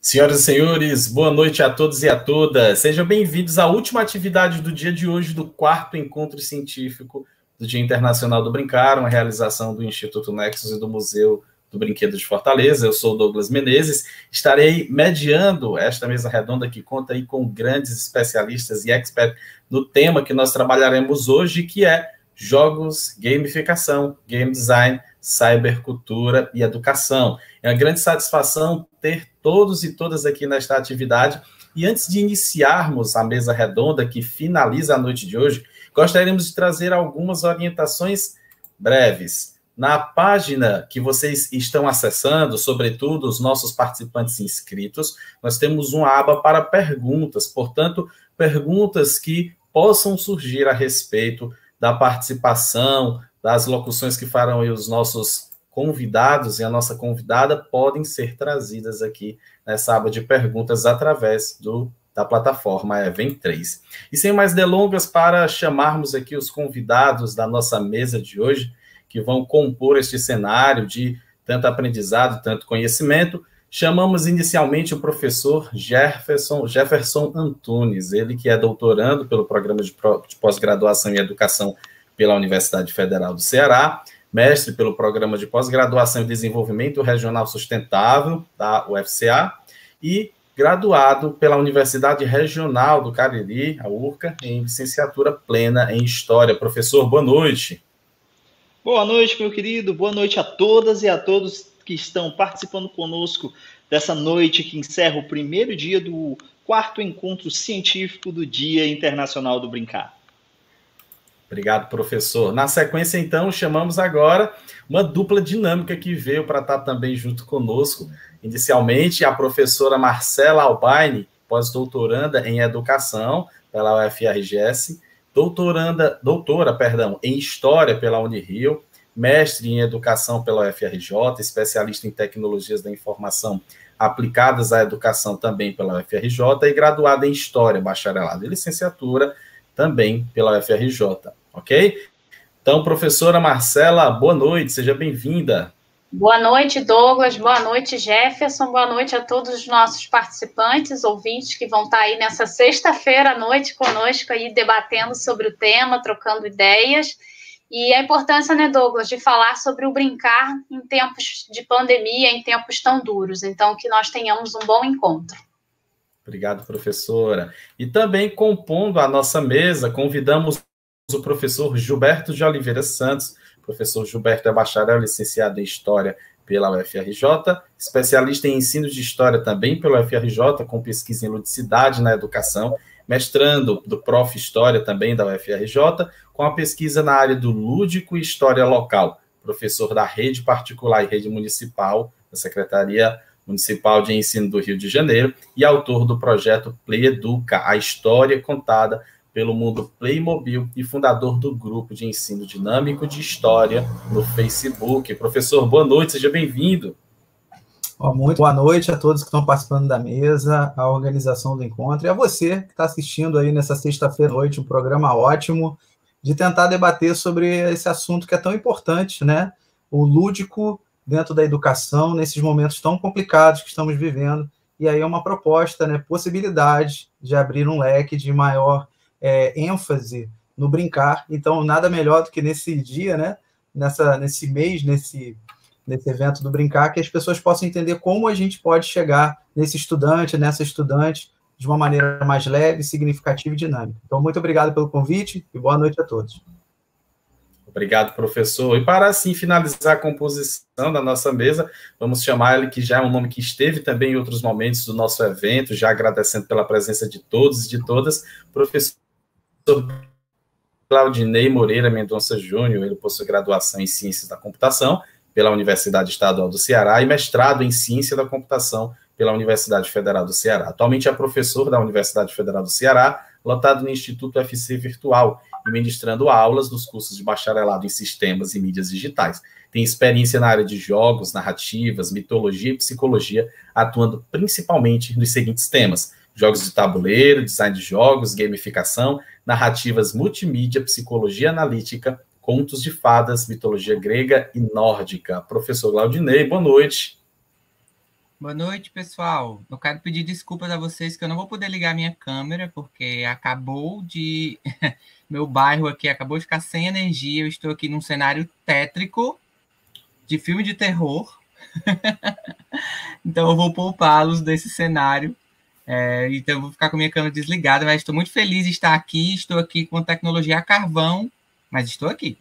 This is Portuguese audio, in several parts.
Senhoras e senhores, boa noite a todos e a todas. Sejam bem-vindos à última atividade do dia de hoje do 4º Encontro Científico do Dia Internacional do Brincar, uma realização do Instituto Nexus e do Museu do Brinquedo de Fortaleza. Eu sou o Douglas Menezes, estarei mediando esta mesa redonda que conta aí com grandes especialistas e experts no tema que nós trabalharemos hoje, que é jogos, gamificação, game design, cybercultura e educação. É uma grande satisfação ter todos e todas aqui nesta atividade. E antes de iniciarmos a mesa redonda que finaliza a noite de hoje, gostaríamos de trazer algumas orientações breves. Na página que vocês estão acessando, sobretudo os nossos participantes inscritos, nós temos uma aba para perguntas, portanto, perguntas que possam surgir a respeito da participação, das locuções que farão os nossos convidados e a nossa convidada podem ser trazidas aqui nessa aba de perguntas através da plataforma Event3. E sem mais delongas, para chamarmos aqui os convidados da nossa mesa de hoje, que vão compor este cenário de tanto aprendizado, tanto conhecimento, chamamos inicialmente o professor Jefferson Antunes, ele que é doutorando pelo Programa de Pós-Graduação em Educação pela Universidade Federal do Ceará, mestre pelo Programa de Pós-Graduação em Desenvolvimento Regional Sustentável, da UFCA, e graduado pela Universidade Regional do Cariri, a URCA, em licenciatura plena em História. Professor, boa noite. Boa noite, meu querido. Boa noite a todas e a todos que estão participando conosco dessa noite que encerra o primeiro dia do 4º Encontro Científico do Dia Internacional do Brincar. Obrigado, professor. Na sequência, então, chamamos agora uma dupla dinâmica que veio para estar também junto conosco. Inicialmente, a professora Marcela Albaine, pós-doutoranda em Educação pela UFRGS, doutora em História pela Unirio, mestre em Educação pela UFRJ, especialista em Tecnologias da Informação aplicadas à educação também pela UFRJ e graduada em História, bacharelado e licenciatura também pela UFRJ. Ok? Então, professora Marcela, boa noite, seja bem-vinda. Boa noite, Douglas, boa noite, Jefferson, boa noite a todos os nossos participantes, ouvintes que vão estar aí nessa sexta-feira à noite conosco aí debatendo sobre o tema, trocando ideias, e a importância, né, Douglas, de falar sobre o brincar em tempos de pandemia, em tempos tão duros, então que nós tenhamos um bom encontro. Obrigado, professora. E também compondo a nossa mesa, convidamos o professor Gilberto de Oliveira Santos. O professor Gilberto é bacharel licenciado em História pela UFRJ, especialista em ensino de História também pela UFRJ, com pesquisa em ludicidade na educação, mestrando do Prof. História também da UFRJ, com a pesquisa na área do lúdico e história local, professor da rede particular e rede municipal, da Secretaria Municipal de Ensino do Rio de Janeiro, e autor do projeto Play Educa, a história contada pelo mundo Playmobil e fundador do grupo de ensino dinâmico de história no Facebook. Professor, boa noite, seja bem-vindo. Muito boa noite a todos que estão participando da mesa, a organização do encontro, e a você que está assistindo aí nessa sexta-feira à noite, um programa ótimo de tentar debater sobre esse assunto que é tão importante, né? O lúdico dentro da educação, nesses momentos tão complicados que estamos vivendo, e aí é uma proposta, né? Possibilidade de abrir um leque de maior ênfase no brincar. Então, nada melhor do que nesse dia, né? Nesse mês, nesse evento do brincar, que as pessoas possam entender como a gente pode chegar nesse estudante, nessa estudante, de uma maneira mais leve, significativa e dinâmica. Então, muito obrigado pelo convite e boa noite a todos. Obrigado, professor. E para, assim, finalizar a composição da nossa mesa, vamos chamar ele, que já é um nome que esteve também em outros momentos do nosso evento, já agradecendo pela presença de todos e de todas, professor Claudinei Moreira Mendonça Júnior. Ele possui graduação em Ciências da Computação pela Universidade Estadual do Ceará e mestrado em Ciência da Computação pela Universidade Federal do Ceará. Atualmente é professor da Universidade Federal do Ceará, lotado no Instituto UFC Virtual e ministrando aulas nos cursos de bacharelado em Sistemas e Mídias Digitais. Tem experiência na área de jogos, narrativas, mitologia e psicologia, atuando principalmente nos seguintes temas: jogos de tabuleiro, design de jogos, gamificação, narrativas multimídia, psicologia analítica, contos de fadas, mitologia grega e nórdica. Professor Claudinei, boa noite. Boa noite, pessoal. Eu quero pedir desculpas a vocês que eu não vou poder ligar minha câmera, porque acabou de... Meu bairro aqui acabou de ficar sem energia. Eu estou aqui num cenário tétrico de filme de terror. Então eu vou poupá-los desse cenário. Então eu vou ficar com minha câmera desligada, mas estou muito feliz de estar aqui. Estou aqui com tecnologia a carvão, mas estou aqui.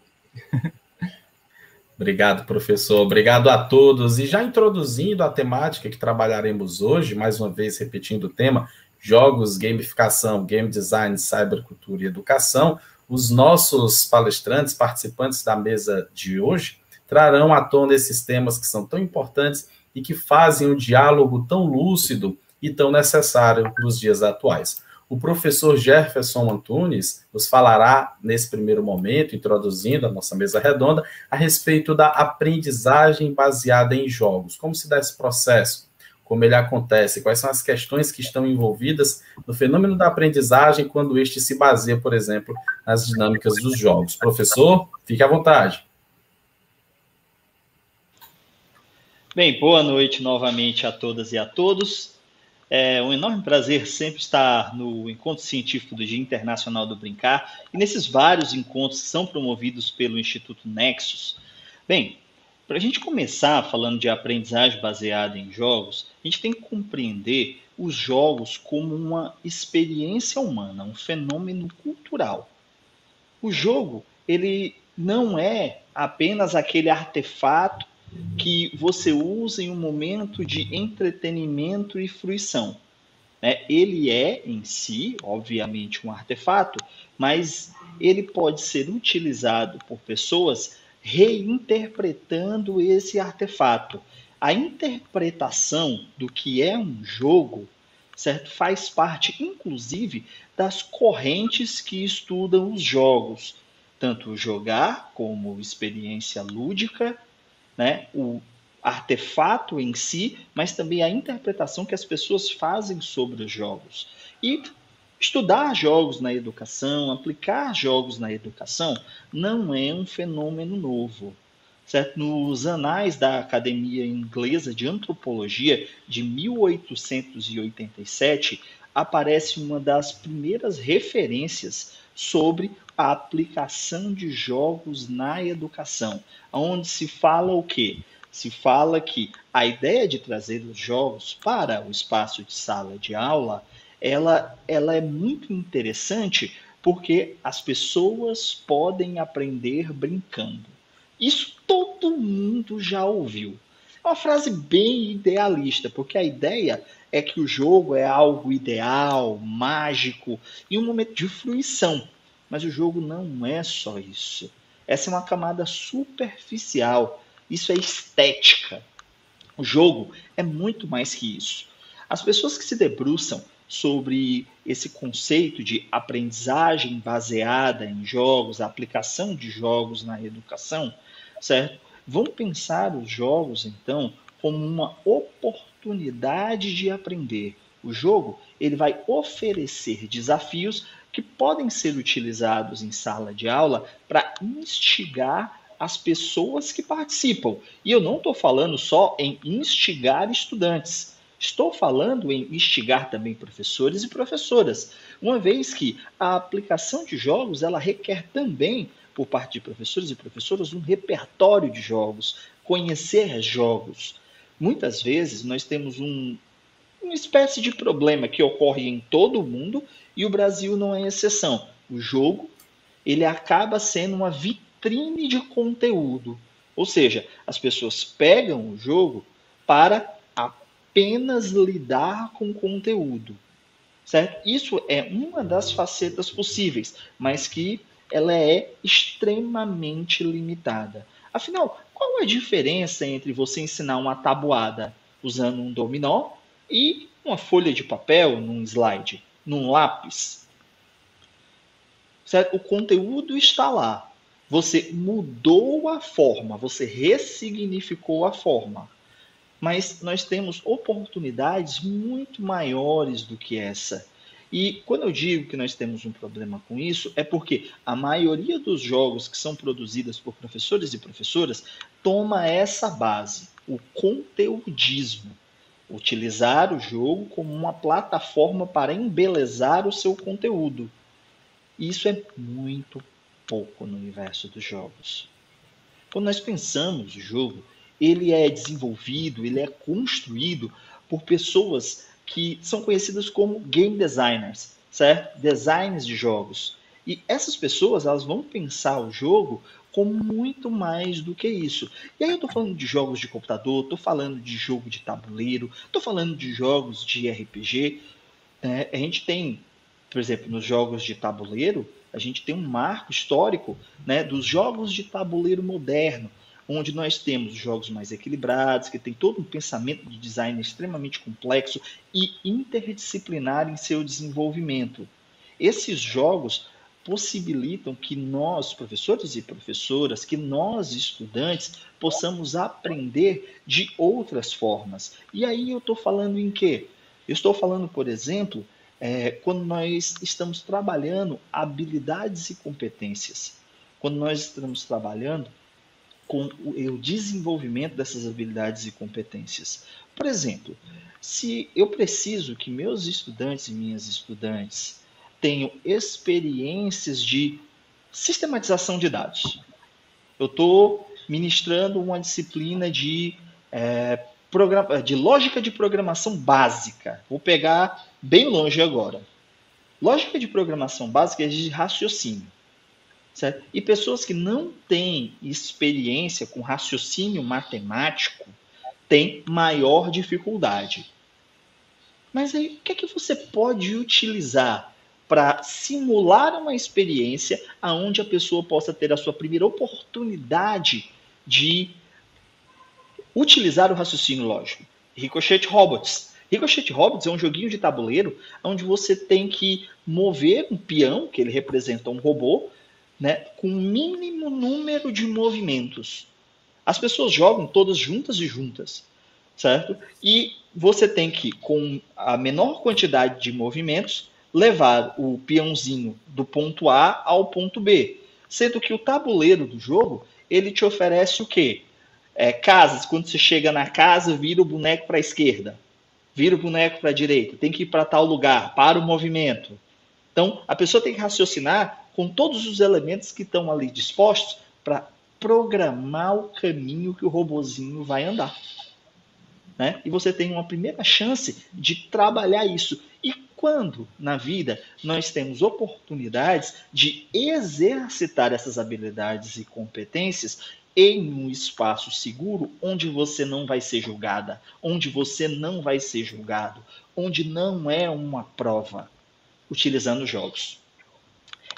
Obrigado, professor. Obrigado a todos. E já introduzindo a temática que trabalharemos hoje, mais uma vez repetindo o tema, jogos, gamificação, game design, cybercultura e educação, os nossos palestrantes, participantes da mesa de hoje, trarão à tona esses temas que são tão importantes e que fazem um diálogo tão lúcido e tão necessário nos dias atuais. O professor Jefferson Antunes nos falará, nesse primeiro momento, introduzindo a nossa mesa redonda, a respeito da aprendizagem baseada em jogos. Como se dá esse processo? Como ele acontece? Quais são as questões que estão envolvidas no fenômeno da aprendizagem quando este se baseia, por exemplo, nas dinâmicas dos jogos? Professor, fique à vontade. Bem, boa noite novamente a todas e a todos. É um enorme prazer sempre estar no Encontro Científico do Dia Internacional do Brincar e nesses vários encontros que são promovidos pelo Instituto Nexus. Bem, para a gente começar falando de aprendizagem baseada em jogos, a gente tem que compreender os jogos como uma experiência humana, um fenômeno cultural. O jogo, ele não é apenas aquele artefato que você usa em um momento de entretenimento e fruição. Ele é, em si, obviamente, um artefato, mas ele pode ser utilizado por pessoas reinterpretando esse artefato. A interpretação do que é um jogo, certo, faz parte, inclusive, das correntes que estudam os jogos, tanto jogar como experiência lúdica, o artefato em si, mas também a interpretação que as pessoas fazem sobre os jogos. E estudar jogos na educação, aplicar jogos na educação, não é um fenômeno novo. Certo? Nos anais da Academia Inglesa de Antropologia, de 1887, aparece uma das primeiras referências sobre a aplicação de jogos na educação, onde se fala o quê? Se fala que a ideia de trazer os jogos para o espaço de sala de aula, ela é muito interessante porque as pessoas podem aprender brincando. Isso todo mundo já ouviu. É uma frase bem idealista, porque a ideia é que o jogo é algo ideal, mágico, e um momento de fruição. Mas o jogo não é só isso. Essa é uma camada superficial. Isso é estética. O jogo é muito mais que isso. As pessoas que se debruçam sobre esse conceito de aprendizagem baseada em jogos, a aplicação de jogos na educação, certo? Vão pensar os jogos, então, como uma oportunidade de aprender. O jogo, ele vai oferecer desafios que podem ser utilizados em sala de aula para instigar as pessoas que participam. E eu não estou falando só em instigar estudantes. Estou falando em instigar também professores e professoras, uma vez que a aplicação de jogos ela requer também, por parte de professores e professoras, um repertório de jogos, conhecer jogos. Muitas vezes nós temos uma espécie de problema que ocorre em todo o mundo e o Brasil não é exceção. O jogo ele acaba sendo uma vitrine de conteúdo, ou seja, as pessoas pegam o jogo para apenas lidar com conteúdo, certo? Isso é uma das facetas possíveis, mas que ela é extremamente limitada. Afinal, qual a diferença entre você ensinar uma tabuada usando um dominó e uma folha de papel, num slide, num lápis? Certo? O conteúdo está lá. Você mudou a forma, você ressignificou a forma. Mas nós temos oportunidades muito maiores do que essa. E quando eu digo que nós temos um problema com isso, é porque a maioria dos jogos que são produzidos por professores e professoras toma essa base, o conteudismo. Utilizar o jogo como uma plataforma para embelezar o seu conteúdo. Isso é muito pouco no universo dos jogos. Quando nós pensamos o jogo, ele é desenvolvido, ele é construído por pessoas que são conhecidas como game designers, certo? Designers de jogos. E essas pessoas, elas vão pensar o jogo como muito mais do que isso. E aí eu estou falando de jogos de computador, estou falando de jogo de tabuleiro, estou falando de jogos de RPG. Né? A gente tem, por exemplo, nos jogos de tabuleiro, a gente tem um marco histórico, né, dos jogos de tabuleiro moderno, onde nós temos jogos mais equilibrados, que tem todo um pensamento de design extremamente complexo e interdisciplinar em seu desenvolvimento. Esses jogos possibilitam que nós, professores e professoras, que nós, estudantes, possamos aprender de outras formas. E aí eu estou falando em quê? Eu estou falando, por exemplo, quando nós estamos trabalhando habilidades e competências. Quando nós estamos trabalhando com o desenvolvimento dessas habilidades e competências. Por exemplo, se eu preciso que meus estudantes e minhas estudantes tenham experiências de sistematização de dados. Eu estou ministrando uma disciplina de lógica de programação básica. Vou pegar bem longe agora. Lógica de programação básica é de raciocínio. Certo? E pessoas que não têm experiência com raciocínio matemático têm maior dificuldade. Mas aí, o que é que você pode utilizar para simular uma experiência onde a pessoa possa ter a sua primeira oportunidade de utilizar o raciocínio lógico? Ricochet Robots. Ricochet Robots é um joguinho de tabuleiro onde você tem que mover um peão, que ele representa um robô, né, com o mínimo número de movimentos. As pessoas jogam todas juntas e juntas, certo? E você tem que, com a menor quantidade de movimentos, levar o peãozinho do ponto A ao ponto B. Sendo que o tabuleiro do jogo, ele te oferece o quê? Casas. Quando você chega na casa, vira o boneco para a esquerda, vira o boneco para a direita, tem que ir para tal lugar, para o movimento. Então, a pessoa tem que raciocinar com todos os elementos que estão ali dispostos para programar o caminho que o robozinho vai andar. Né? E você tem uma primeira chance de trabalhar isso. E quando na vida nós temos oportunidades de exercitar essas habilidades e competências em um espaço seguro, onde você não vai ser julgada, onde você não vai ser julgado, onde não é uma prova, utilizando jogos.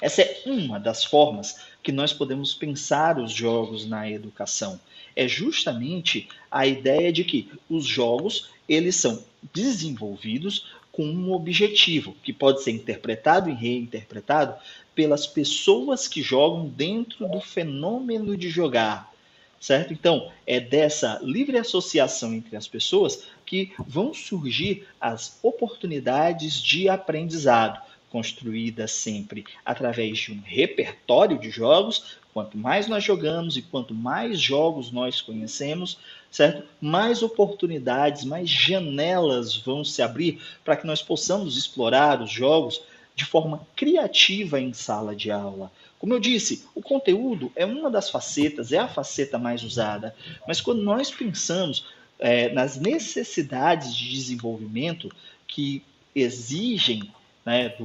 Essa é uma das formas que nós podemos pensar os jogos na educação. É justamente a ideia de que os jogos, eles são desenvolvidos com um objetivo, que pode ser interpretado e reinterpretado pelas pessoas que jogam dentro do fenômeno de jogar, certo? Então, é dessa livre associação entre as pessoas que vão surgir as oportunidades de aprendizado, construída sempre através de um repertório de jogos. Quanto mais nós jogamos e quanto mais jogos nós conhecemos, certo? Mais oportunidades, mais janelas vão se abrir para que nós possamos explorar os jogos de forma criativa em sala de aula. Como eu disse, o conteúdo é uma das facetas, é a faceta mais usada, mas quando nós pensamos nas necessidades de desenvolvimento que exigem, né,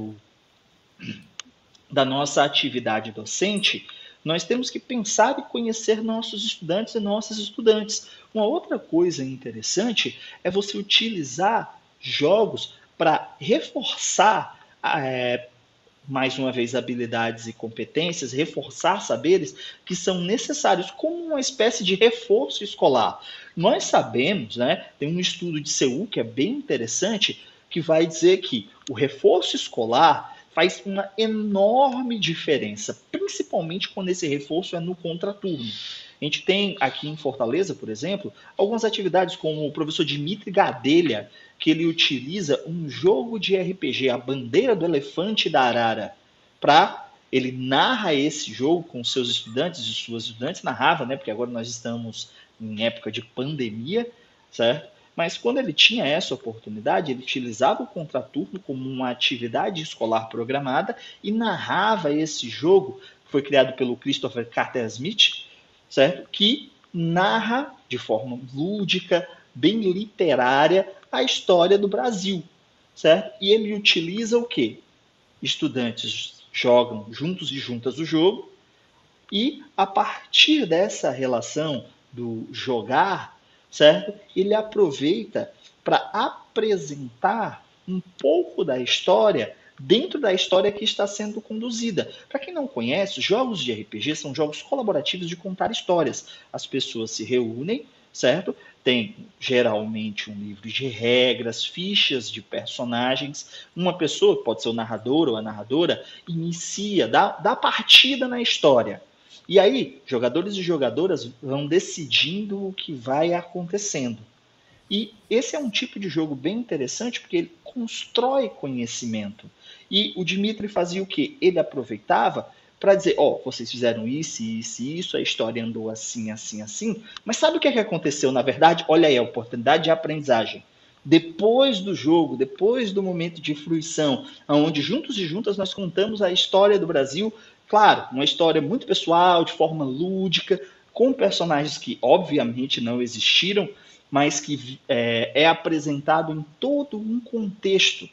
da nossa atividade docente, nós temos que pensar e conhecer nossos estudantes e nossas estudantes. Uma outra coisa interessante é você utilizar jogos para reforçar, mais uma vez, habilidades e competências, reforçar saberes que são necessários como uma espécie de reforço escolar. Nós sabemos, né, tem um estudo de Seul que é bem interessante, que vai dizer que o reforço escolar faz uma enorme diferença, principalmente quando esse reforço é no contraturno. A gente tem aqui em Fortaleza, por exemplo, algumas atividades como o professor Dimitri Gadelha, que ele utiliza um jogo de RPG, a Bandeira do Elefante da Arara, ele narra esse jogo com seus estudantes e suas estudantes, narrava, né, porque agora nós estamos em época de pandemia, certo? Mas quando ele tinha essa oportunidade, ele utilizava o contraturno como uma atividade escolar programada e narrava esse jogo, que foi criado pelo Christopher Carter Smith, certo? Que narra de forma lúdica, bem literária, a história do Brasil, certo? E ele utiliza o quê? Estudantes jogam juntos e juntas o jogo, e a partir dessa relação do jogar, certo? Ele aproveita para apresentar um pouco da história dentro da história que está sendo conduzida. Para quem não conhece, jogos de RPG são jogos colaborativos de contar histórias. As pessoas se reúnem, certo? Tem geralmente um livro de regras, fichas de personagens. Uma pessoa, pode ser o narrador ou a narradora, inicia, dá partida na história. E aí, jogadores e jogadoras vão decidindo o que vai acontecendo. E esse é um tipo de jogo bem interessante, porque ele constrói conhecimento. E o Dmitry fazia o quê? Ele aproveitava para dizer, vocês fizeram isso, isso e isso, a história andou assim, assim, assim. Mas sabe o que aconteceu, na verdade? Olha aí, a oportunidade de aprendizagem. Depois do jogo, depois do momento de fruição, onde juntos e juntas nós contamos a história do Brasil, claro, uma história muito pessoal, de forma lúdica, com personagens que obviamente não existiram, mas que é apresentado em todo um contexto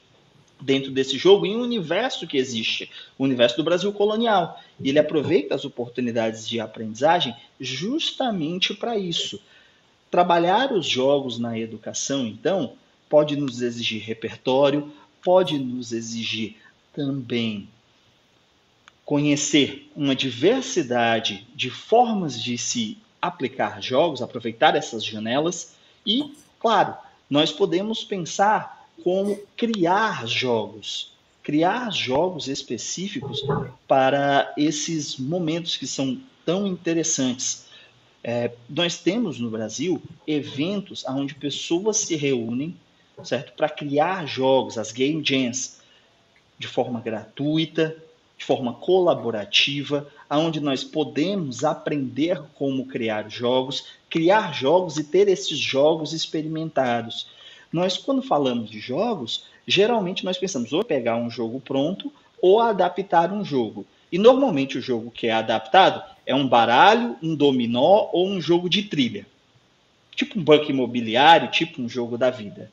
dentro desse jogo, em um universo que existe, o universo do Brasil colonial. E ele aproveita as oportunidades de aprendizagem justamente para isso. Trabalhar os jogos na educação, então, pode nos exigir repertório, pode nos exigir também conhecer uma diversidade de formas de se aplicar jogos, aproveitar essas janelas e, claro, nós podemos pensar como criar jogos específicos para esses momentos que são tão interessantes. Nós temos no Brasil eventos onde pessoas se reúnem, certo, para criar jogos, as game jams, de forma gratuita, de forma colaborativa, onde nós podemos aprender como criar jogos e ter esses jogos experimentados. Nós, quando falamos de jogos, geralmente nós pensamos ou pegar um jogo pronto ou adaptar um jogo. E normalmente o jogo que é adaptado é um baralho, um dominó ou um jogo de trilha. Tipo um banco imobiliário, tipo um jogo da vida.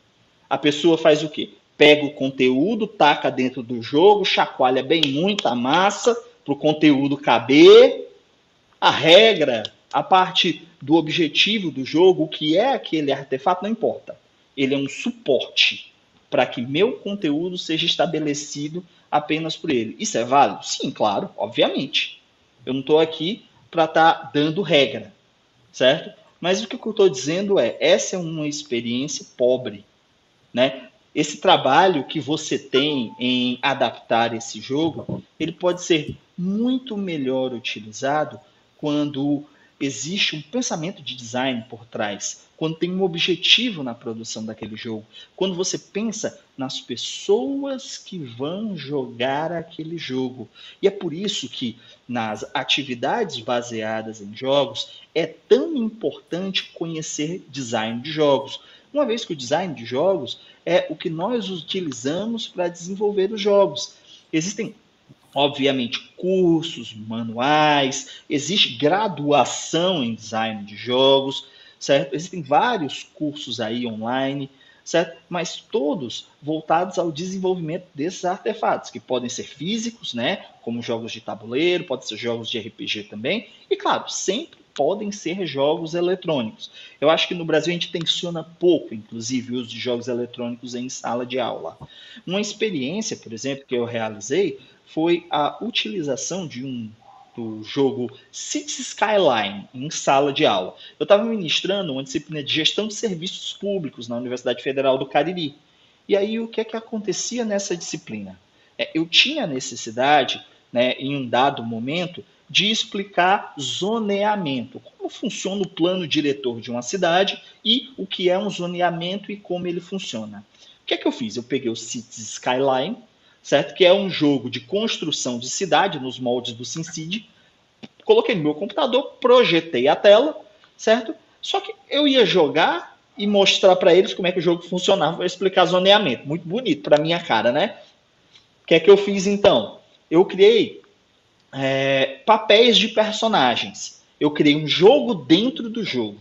A pessoa faz o quê? Pega o conteúdo, taca dentro do jogo, chacoalha bem muito a massa para o conteúdo caber. A regra, a parte do objetivo do jogo, o que é aquele artefato, não importa. Ele é um suporte para que meu conteúdo seja estabelecido apenas por ele. Isso é válido? Sim, claro, obviamente. Eu não estou aqui para estar dando regra, certo? Mas o que eu estou dizendo essa é uma experiência pobre, né? Esse trabalho que você tem em adaptar esse jogo, ele pode ser muito melhor utilizado quando existe um pensamento de design por trás, quando tem um objetivo na produção daquele jogo, quando você pensa nas pessoas que vão jogar aquele jogo. E é por isso que nas atividades baseadas em jogos é tão importante conhecer design de jogos, uma vez que o design de jogos é o que nós utilizamos para desenvolver os jogos. Existem, obviamente, cursos, manuais, existe graduação em design de jogos, certo? Existem vários cursos aí online, certo? Mas todos voltados ao desenvolvimento desses artefatos, que podem ser físicos, né? Como jogos de tabuleiro, podem ser jogos de RPG também, e claro, sempre podem ser jogos eletrônicos. Eu acho que no Brasil a gente tensiona pouco, inclusive, o uso de jogos eletrônicos em sala de aula. Uma experiência, por exemplo, que eu realizei foi a utilização do jogo Cities Skyline em sala de aula. Eu estava ministrando uma disciplina de gestão de serviços públicos na Universidade Federal do Cariri. E aí o que é que acontecia nessa disciplina? Eu tinha necessidade, né, em um dado momento, de explicar zoneamento, como funciona o plano diretor de uma cidade e o que é um zoneamento e como ele funciona. O que é que eu fiz? Eu peguei o Cities Skyline, certo? Que é um jogo de construção de cidade nos moldes do SimCity, coloquei no meu computador, projetei a tela, certo? Só que eu ia jogar e mostrar para eles como é que o jogo funcionava, vou explicar zoneamento. Muito bonito para minha cara, né? O que é que eu fiz então? Eu criei papéis de personagens. Eu criei um jogo dentro do jogo.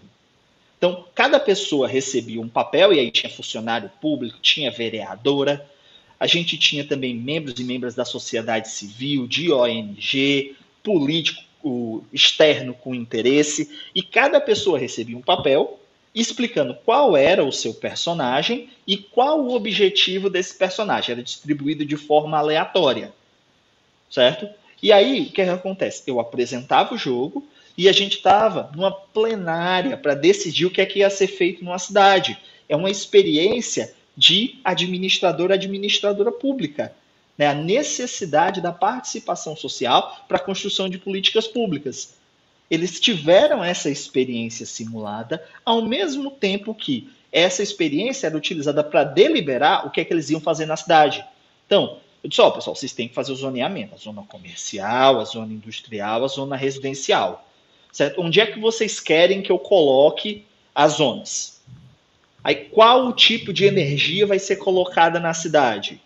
Então, cada pessoa recebia um papel, e aí tinha funcionário público, tinha vereadora, a gente tinha também membros e membros da sociedade civil, de ONG, político externo com interesse, e cada pessoa recebia um papel explicando qual era o seu personagem e qual o objetivo desse personagem. Era distribuído de forma aleatória, certo? E aí, o que acontece? Eu apresentava o jogo e a gente estava numa plenária para decidir o que é que ia ser feito numa cidade. É uma experiência de administradora pública. Né? A necessidade da participação social para a construção de políticas públicas. Eles tiveram essa experiência simulada, ao mesmo tempo que essa experiência era utilizada para deliberar o que é que eles iam fazer na cidade. Então, eu disse, pessoal, vocês têm que fazer o zoneamento, a zona comercial, a zona industrial, a zona residencial. Certo? Onde é que vocês querem que eu coloque as zonas? Aí, qual o tipo de energia vai ser colocada na cidade?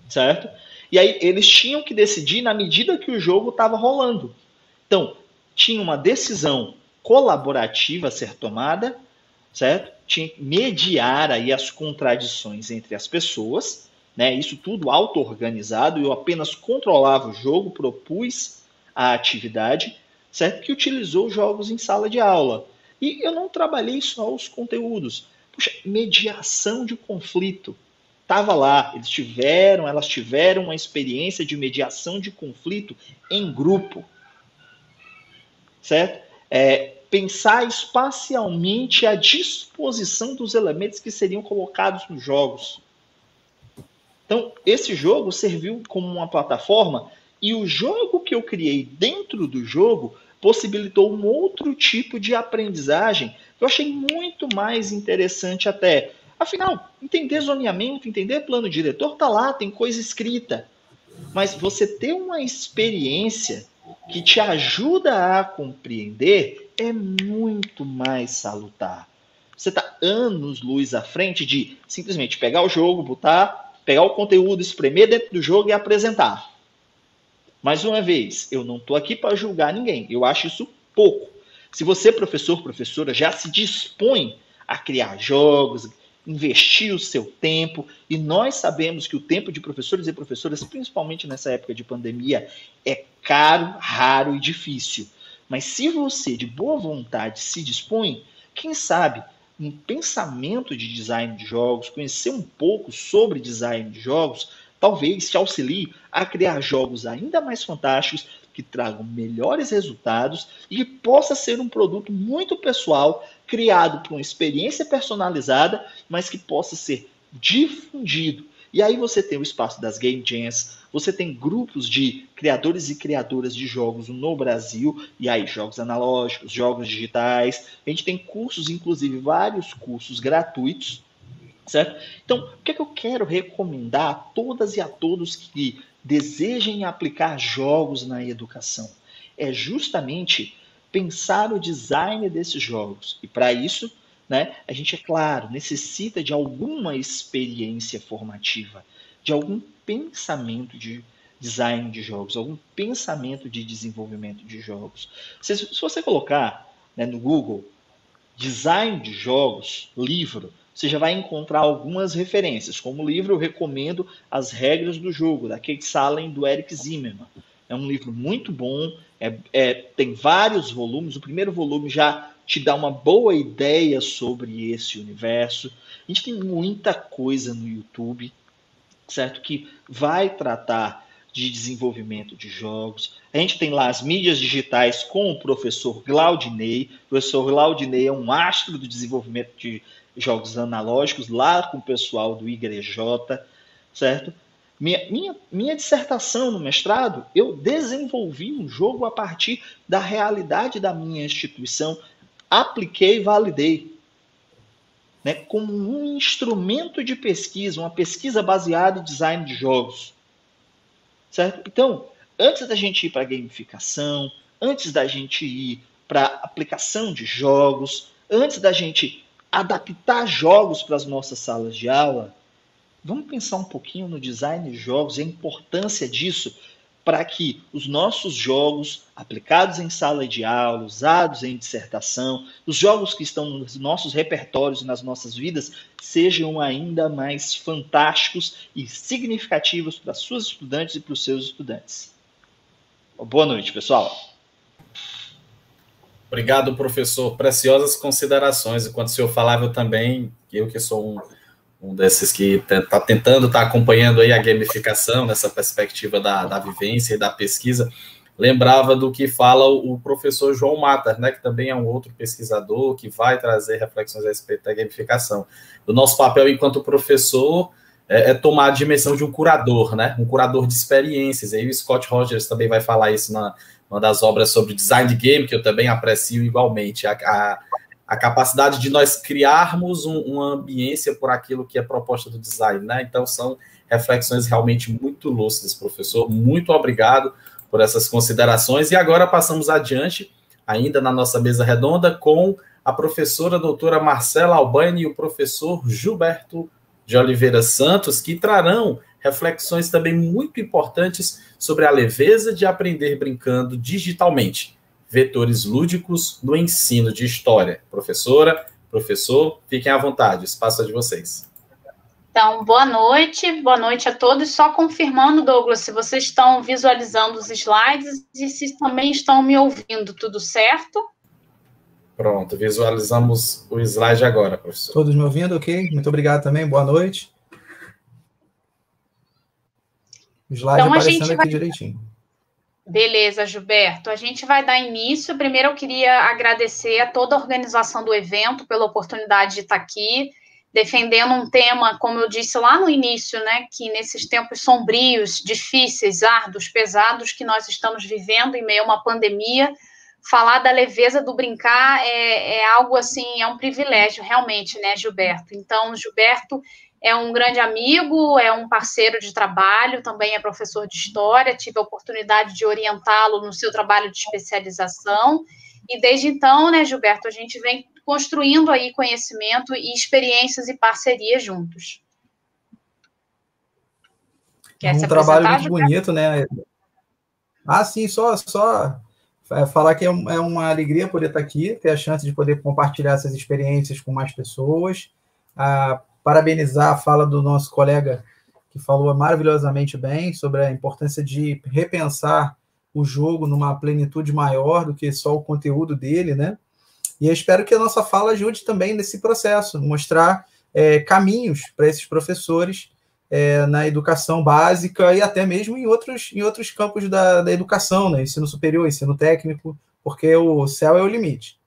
Certo? E aí, eles tinham que decidir na medida que o jogo estava rolando. Então, tinha uma decisão colaborativa a ser tomada, certo? Tinha que mediar aí as contradições entre as pessoas, né? Isso tudo auto-organizado, eu apenas controlava o jogo, propus a atividade, certo? Que utilizou jogos em sala de aula. E eu não trabalhei só os conteúdos. Puxa, mediação de conflito. Estava lá, elas tiveram uma experiência de mediação de conflito em grupo. Certo? Pensar espacialmente a disposição dos elementos que seriam colocados nos jogos. Então, esse jogo serviu como uma plataforma e o jogo que eu criei dentro do jogo possibilitou um outro tipo de aprendizagem que eu achei muito mais interessante até. Afinal, entender zoneamento, entender plano diretor, tá lá, tem coisa escrita. Mas você ter uma experiência que te ajuda a compreender é muito mais salutar. Você está anos-luz à frente de simplesmente pegar o jogo, pegar o conteúdo, espremer dentro do jogo e apresentar. Mais uma vez, eu não estou aqui para julgar ninguém. Eu acho isso pouco. Se você, professor, professora, já se dispõe a criar jogos, investir o seu tempo, e nós sabemos que o tempo de professores e professoras, principalmente nessa época de pandemia, é caro, raro e difícil. Mas se você, de boa vontade, se dispõe, quem sabe, um pensamento de design de jogos, conhecer um pouco sobre design de jogos, talvez te auxilie a criar jogos ainda mais fantásticos, que tragam melhores resultados e que possa ser um produto muito pessoal, criado por uma experiência personalizada, mas que possa ser difundido. E aí você tem o espaço das Game Jams, você tem grupos de criadores e criadoras de jogos no Brasil, e aí jogos analógicos, jogos digitais. A gente tem cursos, inclusive vários cursos gratuitos, certo? Então, o que é que eu quero recomendar a todas e a todos que desejem aplicar jogos na educação? É justamente pensar o design desses jogos. E para isso, né, a gente, é claro, necessita de alguma experiência formativa, de algum pensamento de design de jogos, algum pensamento de desenvolvimento de jogos. Se você colocar, né, no Google, design de jogos, livro, você já vai encontrar algumas referências. Como livro, eu recomendo As Regras do Jogo, da Kate Salen, do Eric Zimmerman. É um livro muito bom, tem vários volumes. O primeiro volume já te dá uma boa ideia sobre esse universo. A gente tem muita coisa no YouTube, certo? Que vai tratar de desenvolvimento de jogos. A gente tem lá as mídias digitais com o professor Glaudinei. O professor Glaudinei é um astro do desenvolvimento de jogos analógicos, lá com o pessoal do IGRJ, certo? Minha dissertação no mestrado, eu desenvolvi um jogo a partir da realidade da minha instituição, apliquei e validei, né, como um instrumento de pesquisa, uma pesquisa baseada em design de jogos, certo? Então, antes da gente ir para a gamificação, antes da gente ir para a aplicação de jogos, antes da gente adaptar jogos para as nossas salas de aula, vamos pensar um pouquinho no design de jogos e a importância disso para que os nossos jogos aplicados em sala de aula, usados em dissertação, os jogos que estão nos nossos repertórios e nas nossas vidas sejam ainda mais fantásticos e significativos para as suas estudantes e para os seus estudantes. Boa noite, pessoal. Obrigado, professor. Preciosas considerações. Enquanto o senhor falava, eu também, eu que sou um desses que está tentando, está acompanhando aí a gamificação nessa perspectiva da vivência e da pesquisa, lembrava do que fala o professor João Matar, né, que também é um outro pesquisador que vai trazer reflexões a respeito da gamificação. O nosso papel enquanto professor é tomar a dimensão de um curador, né, um curador de experiências. E aí o Scott Rogers também vai falar isso numa das obras sobre design de game, que eu também aprecio igualmente, a capacidade de nós criarmos uma ambiência por aquilo que é proposta do design, né? Então, são reflexões realmente muito lúcidas, professor. Muito obrigado por essas considerações. E agora passamos adiante, ainda na nossa mesa redonda, com a professora doutora Marcela Albani e o professor Gilberto de Oliveira Santos, que trarão reflexões também muito importantes sobre a leveza de aprender brincando digitalmente. Vetores lúdicos no ensino de história. Professora, professor, fiquem à vontade, o espaço é de vocês. Então, boa noite a todos. Só confirmando, Douglas, se vocês estão visualizando os slides e se também estão me ouvindo, tudo certo? Pronto, visualizamos o slide agora, professor. Todos me ouvindo, ok? Muito obrigado também, boa noite. O slide então, aparecendo aqui direitinho. Beleza, Gilberto. A gente vai dar início. Primeiro, eu queria agradecer a toda a organização do evento pela oportunidade de estar aqui, defendendo um tema, como eu disse lá no início, né, que nesses tempos sombrios, difíceis, árduos, pesados que nós estamos vivendo em meio a uma pandemia, falar da leveza do brincar é algo assim, é um privilégio realmente, né, Gilberto? Então, Gilberto é um grande amigo, é um parceiro de trabalho, também é professor de história, tive a oportunidade de orientá-lo no seu trabalho de especialização, e desde então, né, Gilberto, a gente vem construindo aí conhecimento e experiências e parcerias juntos. Quer se apresentar, trabalho muito Gilberto? Bonito, né? Ah, sim, só falar que é uma alegria poder estar aqui, ter a chance de poder compartilhar essas experiências com mais pessoas, parabenizar a fala do nosso colega, que falou maravilhosamente bem sobre a importância de repensar o jogo numa plenitude maior do que só o conteúdo dele, né? E eu espero que a nossa fala ajude também nesse processo, mostrar caminhos para esses professores na educação básica e até mesmo em outros campos da educação, né? Ensino superior, ensino técnico, porque o céu é o limite.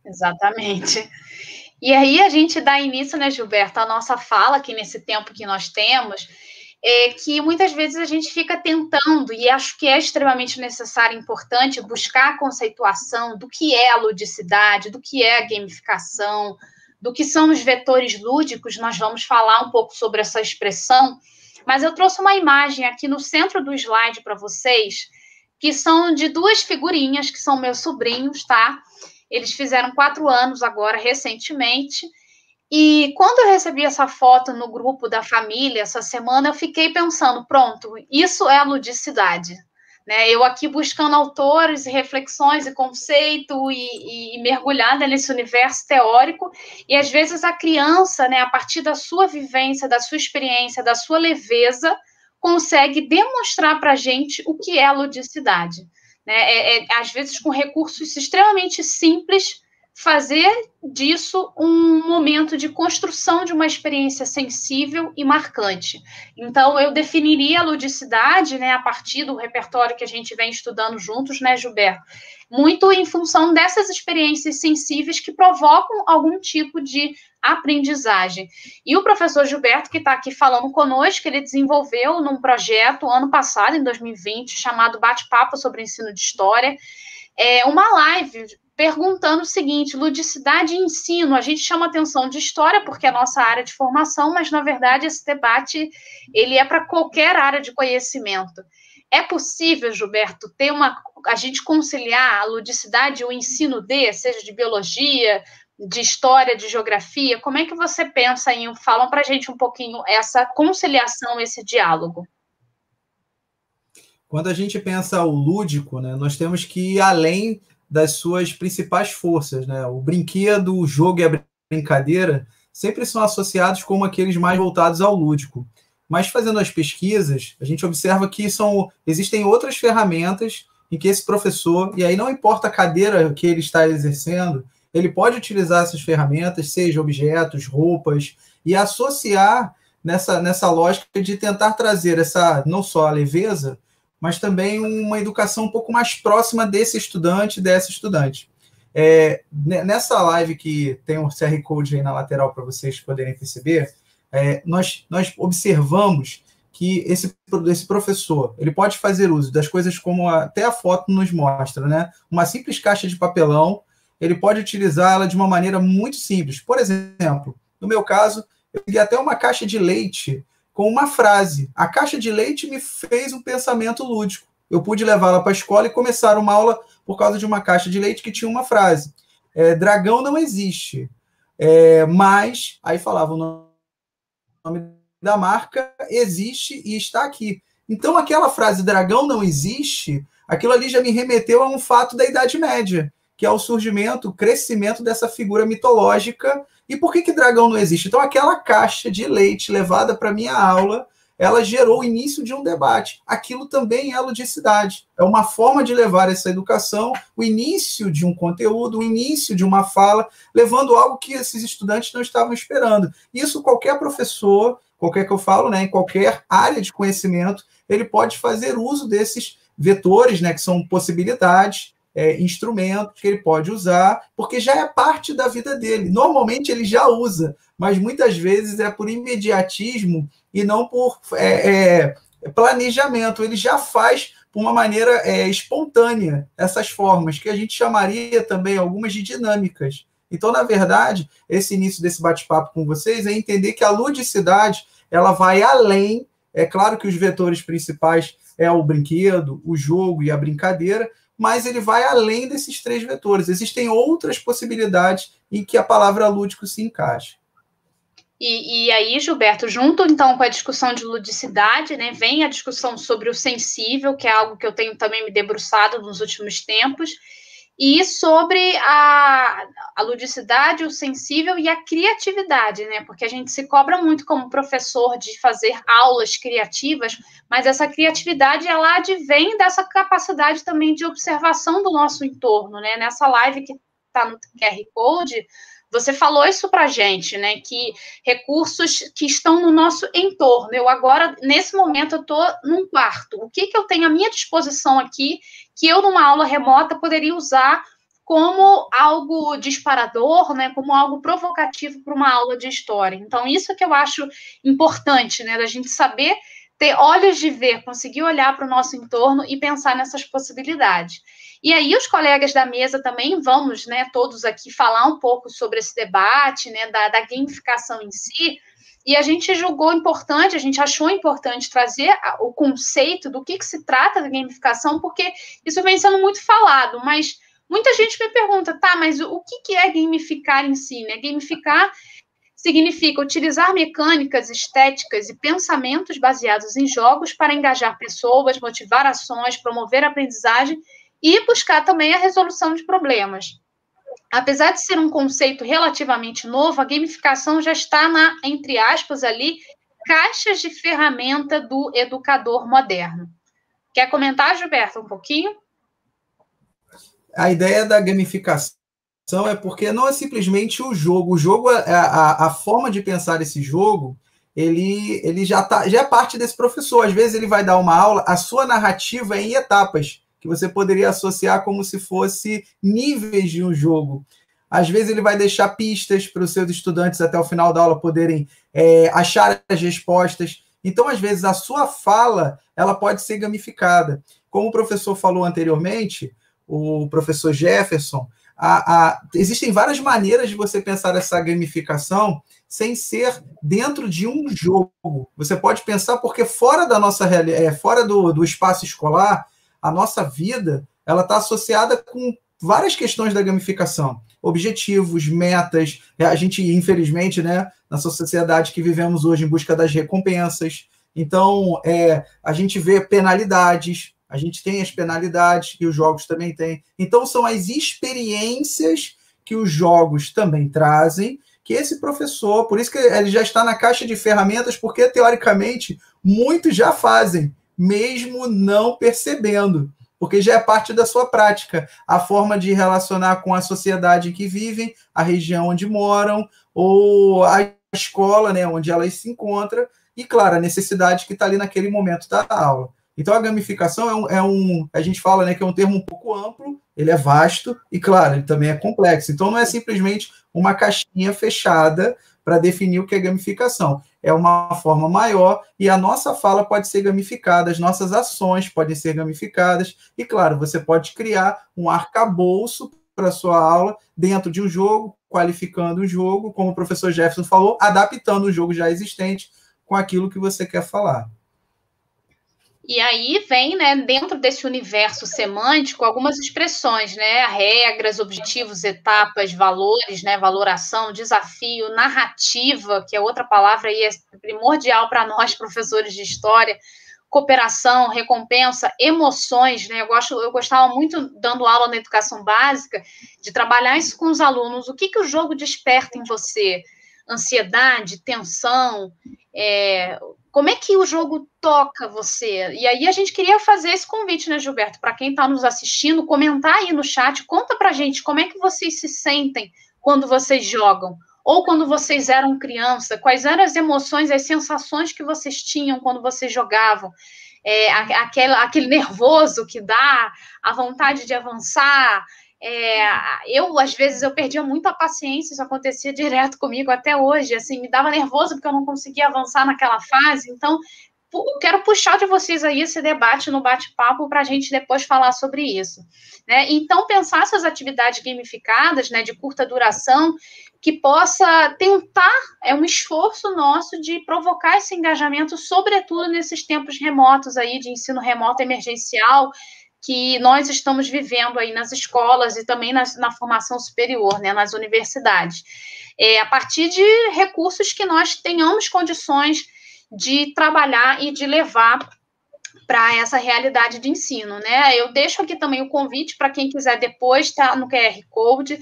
Exatamente. E aí a gente dá início, né, Gilberto, à nossa fala aqui nesse tempo que nós temos, que muitas vezes a gente fica tentando, e acho que é extremamente necessário e importante, buscar a conceituação do que é a ludicidade, do que é a gamificação, do que são os vetores lúdicos. Nós vamos falar um pouco sobre essa expressão, mas eu trouxe uma imagem aqui no centro do slide para vocês, que são de duas figurinhas, que são meus sobrinhos, tá? Eles fizeram 4 anos agora, recentemente, e quando eu recebi essa foto no grupo da família, essa semana, eu fiquei pensando, pronto, isso é a ludicidade, né? Eu aqui buscando autores e reflexões e conceito e mergulhada nesse universo teórico, e às vezes a criança, né, a partir da sua vivência, da sua experiência, da sua leveza, consegue demonstrar para a gente o que é a ludicidade. Né? Às vezes, com recursos extremamente simples, fazer disso um momento de construção de uma experiência sensível e marcante. Então, eu definiria a ludicidade, né, a partir do repertório que a gente vem estudando juntos, né, Gilberto? Muito em função dessas experiências sensíveis que provocam algum tipo de aprendizagem. E o professor Gilberto, que está aqui falando conosco, ele desenvolveu num projeto ano passado, em 2020, chamado Bate-Papo sobre Ensino de História, uma live perguntando o seguinte: ludicidade e ensino. A gente chama atenção de história porque é a nossa área de formação, mas, na verdade, esse debate ele é para qualquer área de conhecimento. É possível, Gilberto, a gente conciliar a ludicidade e o ensino seja de biologia, de história, de geografia, como é que você pensa em, falam para a gente um pouquinho essa conciliação, esse diálogo? Quando a gente pensa o lúdico, né, nós temos que ir além das suas principais forças, né? O brinquedo, o jogo e a brincadeira sempre são associados como aqueles mais voltados ao lúdico. Mas fazendo as pesquisas, a gente observa que existem outras ferramentas em que esse professor, e aí não importa a cadeira que ele está exercendo, ele pode utilizar essas ferramentas, seja objetos, roupas, e associar nessa lógica de tentar trazer essa, não só a leveza, mas também uma educação um pouco mais próxima desse estudante, dessa estudante. Nessa live que tem um QR Code aí na lateral para vocês poderem perceber, nós observamos que esse professor ele pode fazer uso das coisas como até a foto nos mostra, né? Uma simples caixa de papelão, ele pode utilizá-la de uma maneira muito simples. Por exemplo, no meu caso, eu peguei até uma caixa de leite com uma frase. A caixa de leite me fez um pensamento lúdico. Eu pude levá-la para a escola e começar uma aula por causa de uma caixa de leite que tinha uma frase. Dragão não existe. Mas, aí falava o nome da marca, existe e está aqui. Então, aquela frase, dragão não existe, aquilo ali já me remeteu a um fato da Idade Média, que é o surgimento, o crescimento dessa figura mitológica. E por que dragão não existe? Então, aquela caixa de leite levada para a minha aula, ela gerou o início de um debate. Aquilo também é ludicidade. É uma forma de levar essa educação, o início de um conteúdo, o início de uma fala, levando algo que esses estudantes não estavam esperando. Isso qualquer professor, qualquer que eu falo, né, em qualquer área de conhecimento, ele pode fazer uso desses vetores, né, que são possibilidades, instrumentos que ele pode usar, porque já é parte da vida dele. Normalmente ele já usa, mas muitas vezes é por imediatismo e não por planejamento. Ele já faz por uma maneira espontânea essas formas, que a gente chamaria também algumas de dinâmicas. Então, na verdade, esse início desse bate-papo com vocês é entender que a ludicidade ela vai além. É claro que os vetores principais é o brinquedo, o jogo e a brincadeira, mas ele vai além desses três vetores. Existem outras possibilidades em que a palavra lúdico se encaixa. E aí, Gilberto, junto então com a discussão de ludicidade, né, vem a discussão sobre o sensível, que é algo que eu tenho também me debruçado nos últimos tempos, e sobre a ludicidade, o sensível e a criatividade, né? Porque a gente se cobra muito como professor de fazer aulas criativas, mas essa criatividade, ela advém dessa capacidade também de observação do nosso entorno, né? Nessa live que está no QR Code, você falou isso para a gente, né? Que recursos que estão no nosso entorno. Eu agora, nesse momento, eu estou num quarto. O que eu tenho à minha disposição aqui que eu, numa aula remota, poderia usar como algo disparador, né? Como algo provocativo para uma aula de história. Então, isso que eu acho importante, né? Da gente saber ter olhos de ver, conseguir olhar para o nosso entorno e pensar nessas possibilidades. E aí os colegas da mesa também vamos, né, todos aqui falar um pouco sobre esse debate, né, da gamificação em si, e a gente julgou importante, a gente achou importante trazer o conceito do que se trata da gamificação, porque isso vem sendo muito falado, mas muita gente me pergunta, tá, mas o que é gamificar em si, né? Gamificar significa utilizar mecânicas, estéticas e pensamentos baseados em jogos para engajar pessoas, motivar ações, promover a aprendizagem e buscar também a resolução de problemas. Apesar de ser um conceito relativamente novo, a gamificação já está entre aspas, ali, caixas de ferramenta do educador moderno. Quer comentar, Gilberto, um pouquinho? A ideia da gamificação é porque não é simplesmente o jogo. O jogo, a forma de pensar esse jogo, ele já é parte desse professor. Às vezes ele vai dar uma aula, a sua narrativa é em etapas, que você poderia associar como se fosse níveis de um jogo. Às vezes ele vai deixar pistas para os seus estudantes até o final da aula poderem achar as respostas. Então, às vezes, a sua fala ela pode ser gamificada. Como o professor falou anteriormente, o professor Jefferson, existem várias maneiras de você pensar essa gamificação sem ser dentro de um jogo. Você pode pensar porque fora da nossa fora do espaço escolar, a nossa vida ela está associada com várias questões da gamificação. objetivos, metas. A gente, infelizmente, né, na sociedade que vivemos hoje, em busca das recompensas. Então, a gente vê penalidades, a gente tem as penalidades que os jogos também têm. Então, são as experiências que os jogos também trazem, que esse professor, por isso que ele já está na caixa de ferramentas, porque, teoricamente, muitos já fazem, mesmo não percebendo, porque já é parte da sua prática, a forma de relacionar com a sociedade em que vivem, a região onde moram, ou a escola, né, onde elas se encontram, e, claro, a necessidade que está ali naquele momento da aula. Então, a gamificação a gente fala, né, que é um termo um pouco amplo, ele é vasto e, claro, ele também é complexo. Então, não é simplesmente uma caixinha fechada para definir o que é gamificação. É uma forma maior e a nossa fala pode ser gamificada, as nossas ações podem ser gamificadas e, claro, você pode criar um arcabouço para a sua aula dentro de um jogo, qualificando o jogo, como o professor Jefferson falou, adaptando o jogo já existente com aquilo que você quer falar. E aí vem, né, dentro desse universo semântico, algumas expressões, né, regras, objetivos, etapas, valores, né, valoração, desafio, narrativa, que é outra palavra aí, é primordial para nós, professores de história, cooperação, recompensa, emoções, né, eu gostava muito, dando aula na educação básica, de trabalhar isso com os alunos, o que o jogo desperta em você? Ansiedade, tensão, como é que o jogo toca você? E aí a gente queria fazer esse convite, né, Gilberto, para quem está nos assistindo, comentar aí no chat, conta para a gente como é que vocês se sentem quando vocês jogam, ou quando vocês eram criança, quais eram as emoções, as sensações que vocês tinham quando vocês jogavam, aquele nervoso que dá, a vontade de avançar. Às vezes, eu perdia muito a paciência, isso acontecia direto comigo até hoje, assim, me dava nervoso porque eu não conseguia avançar naquela fase, então, quero puxar de vocês aí esse debate no bate-papo para a gente depois falar sobre isso, né? Então, pensar essas atividades gamificadas, né, de curta duração, que possa tentar, um esforço nosso de provocar esse engajamento, sobretudo nesses tempos remotos aí, de ensino remoto emergencial, que nós estamos vivendo aí nas escolas e também na formação superior, né, nas universidades. A partir de recursos que nós tenhamos condições de trabalhar e de levar para essa realidade de ensino, né? Eu deixo aqui também o convite para quem quiser depois, tá no QR Code.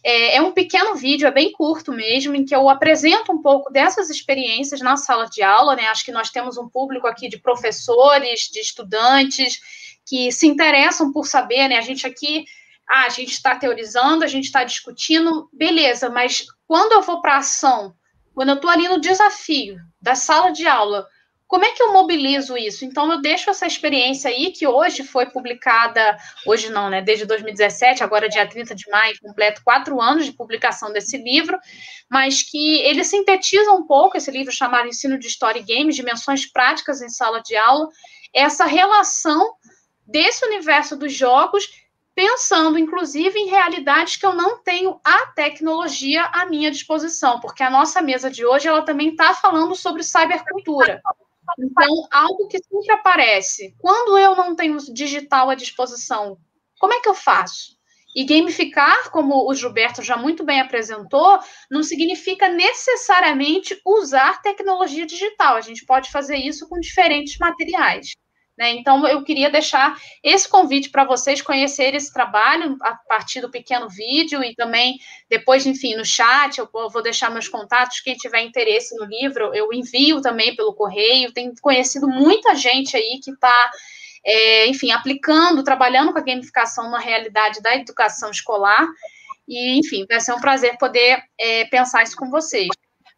É um pequeno vídeo, é bem curto mesmo, em que eu apresento um pouco dessas experiências na sala de aula, né? Acho que nós temos um público aqui de professores, de estudantes, que se interessam por saber, né? A gente aqui, a gente está teorizando, a gente está discutindo, beleza, mas quando eu vou para a ação, quando eu estou ali no desafio da sala de aula, como é que eu mobilizo isso? Então, eu deixo essa experiência aí, que hoje foi publicada, hoje não, né? Desde 2017, agora dia 30 de maio, completo 4 anos de publicação desse livro, mas que ele sintetiza um pouco, esse livro chamado Ensino de História e Games, Dimensões Práticas em Sala de Aula, essa relação desse universo dos jogos, pensando, inclusive, em realidades que eu não tenho a tecnologia à minha disposição, porque a nossa mesa de hoje, ela também está falando sobre cybercultura. Então, algo que sempre aparece, quando eu não tenho digital à disposição, como é que eu faço? E gamificar, como o Gilberto já muito bem apresentou, não significa necessariamente usar tecnologia digital. A gente pode fazer isso com diferentes materiais, né? Então, eu queria deixar esse convite para vocês conhecerem esse trabalho a partir do pequeno vídeo e também depois, enfim, no chat, eu vou deixar meus contatos, quem tiver interesse no livro, eu envio também pelo correio, tenho conhecido muita gente aí que está, enfim, aplicando, trabalhando com a gamificação na realidade da educação escolar, e, enfim, vai ser um prazer poder pensar isso com vocês.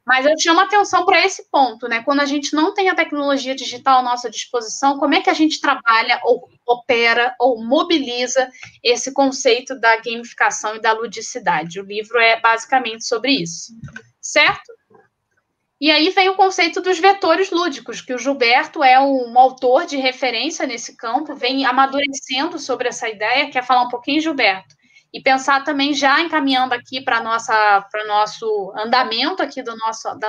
Mas eu chamo a atenção para esse ponto, né? Quando a gente não tem a tecnologia digital à nossa disposição, como é que a gente trabalha, ou opera, ou mobiliza esse conceito da gamificação e da ludicidade? O livro é basicamente sobre isso, certo? E aí vem o conceito dos vetores lúdicos, que o Gilberto é um autor de referência nesse campo, vem amadurecendo sobre essa ideia. Quer falar um pouquinho, Gilberto? E pensar também, já encaminhando aqui para o nosso andamento aqui da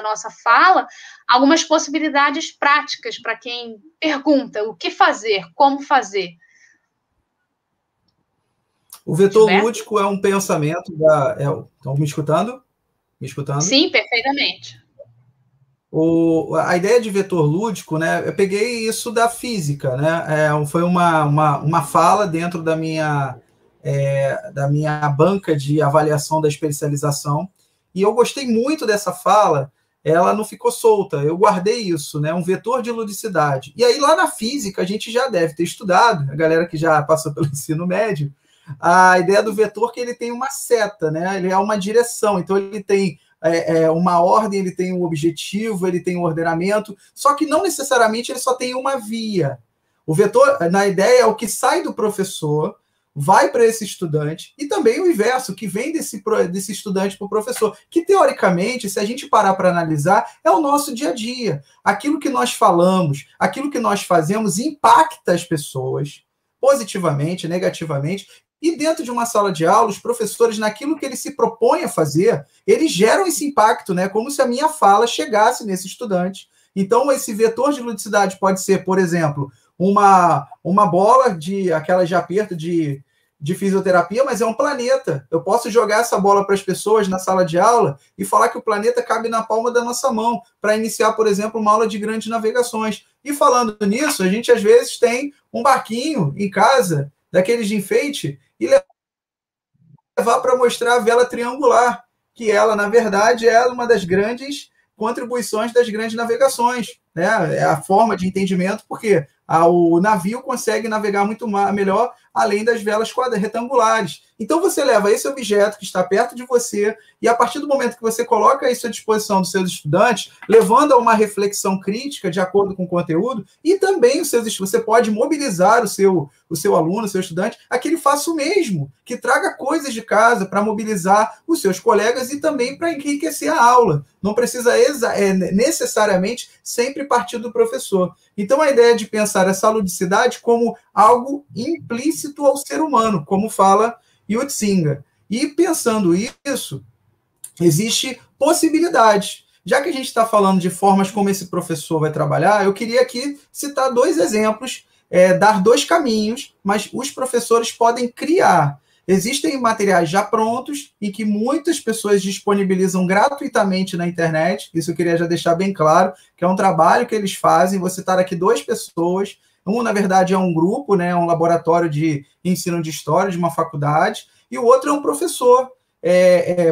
nossa fala, algumas possibilidades práticas para quem pergunta o que fazer, como fazer. O vetor lúdico é um pensamento da... Estão me escutando? Me escutando? Sim, perfeitamente. A ideia de vetor lúdico, né? Eu peguei isso da física, né? Foi uma fala dentro da minha banca de avaliação da especialização, e eu gostei muito dessa fala. Ela não ficou solta, eu guardei isso, né? Um vetor de ludicidade. E aí, lá na física, a gente já deve ter estudado, a galera que já passou pelo ensino médio, a ideia do vetor que ele tem uma seta, né? Ele é uma direção, então ele tem uma ordem, ele tem um objetivo, ele tem um ordenamento, só que não necessariamente ele só tem uma via. O vetor, na ideia, é o que sai do professor, vai para esse estudante, e também o inverso, que vem desse estudante para o professor, que, teoricamente, se a gente parar para analisar, é o nosso dia a dia. Aquilo que nós falamos, aquilo que nós fazemos impacta as pessoas, positivamente, negativamente, e dentro de uma sala de aula, os professores, naquilo que eles se propõem a fazer, eles geram esse impacto, né? Como se a minha fala chegasse nesse estudante. Então, esse vetor de ludicidade pode ser, por exemplo, uma bola aquela de aperto de fisioterapia, mas é um planeta. Eu posso jogar essa bola para as pessoas na sala de aula e falar que o planeta cabe na palma da nossa mão, para iniciar, por exemplo, uma aula de grandes navegações. E falando nisso, a gente às vezes tem um barquinho em casa, daqueles de enfeite, e levar para mostrar a vela triangular, que ela, na verdade, é uma das grandes contribuições das grandes navegações, né? É a forma de entendimento, porque o navio consegue navegar muito melhor além das velas retangulares. Então, você leva esse objeto que está perto de você e, a partir do momento que você coloca isso à disposição dos seus estudantes, levando a uma reflexão crítica de acordo com o conteúdo, e também você pode mobilizar o seu aluno, o seu estudante, a que ele faça o mesmo, que traga coisas de casa para mobilizar os seus colegas e também para enriquecer a aula. Não precisa necessariamente sempre partir do professor. Então, a ideia de pensar essa ludicidade como algo implícito ao ser humano, como fala Yutzinga. E pensando isso, existe possibilidade. Já que a gente está falando de formas como esse professor vai trabalhar, eu queria aqui citar 2 exemplos, dar 2 caminhos, mas os professores podem criar. Existem materiais já prontos em que muitas pessoas disponibilizam gratuitamente na internet. Isso eu queria já deixar bem claro, que é um trabalho que eles fazem. Vou citar aqui 2 pessoas. Na verdade, é um grupo, né, um laboratório de ensino de história de uma faculdade, e o outro é um professor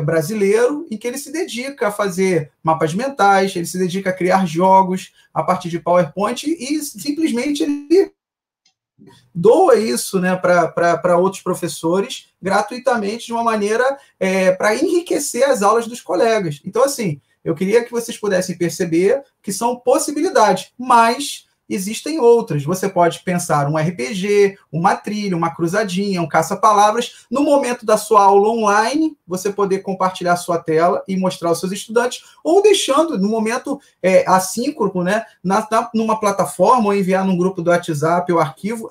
brasileiro, em que ele se dedica a fazer mapas mentais, ele se dedica a criar jogos a partir de PowerPoint, e simplesmente ele doa isso, né, para outros professores gratuitamente, de uma maneira para enriquecer as aulas dos colegas. Então, assim, eu queria que vocês pudessem perceber que são possibilidades, mas existem outras. Você pode pensar um RPG, uma trilha, uma cruzadinha, um caça-palavras. No momento da sua aula online, você poder compartilhar a sua tela e mostrar aos seus estudantes, ou deixando no momento assíncrono, né, numa plataforma, ou enviar num grupo do WhatsApp o arquivo,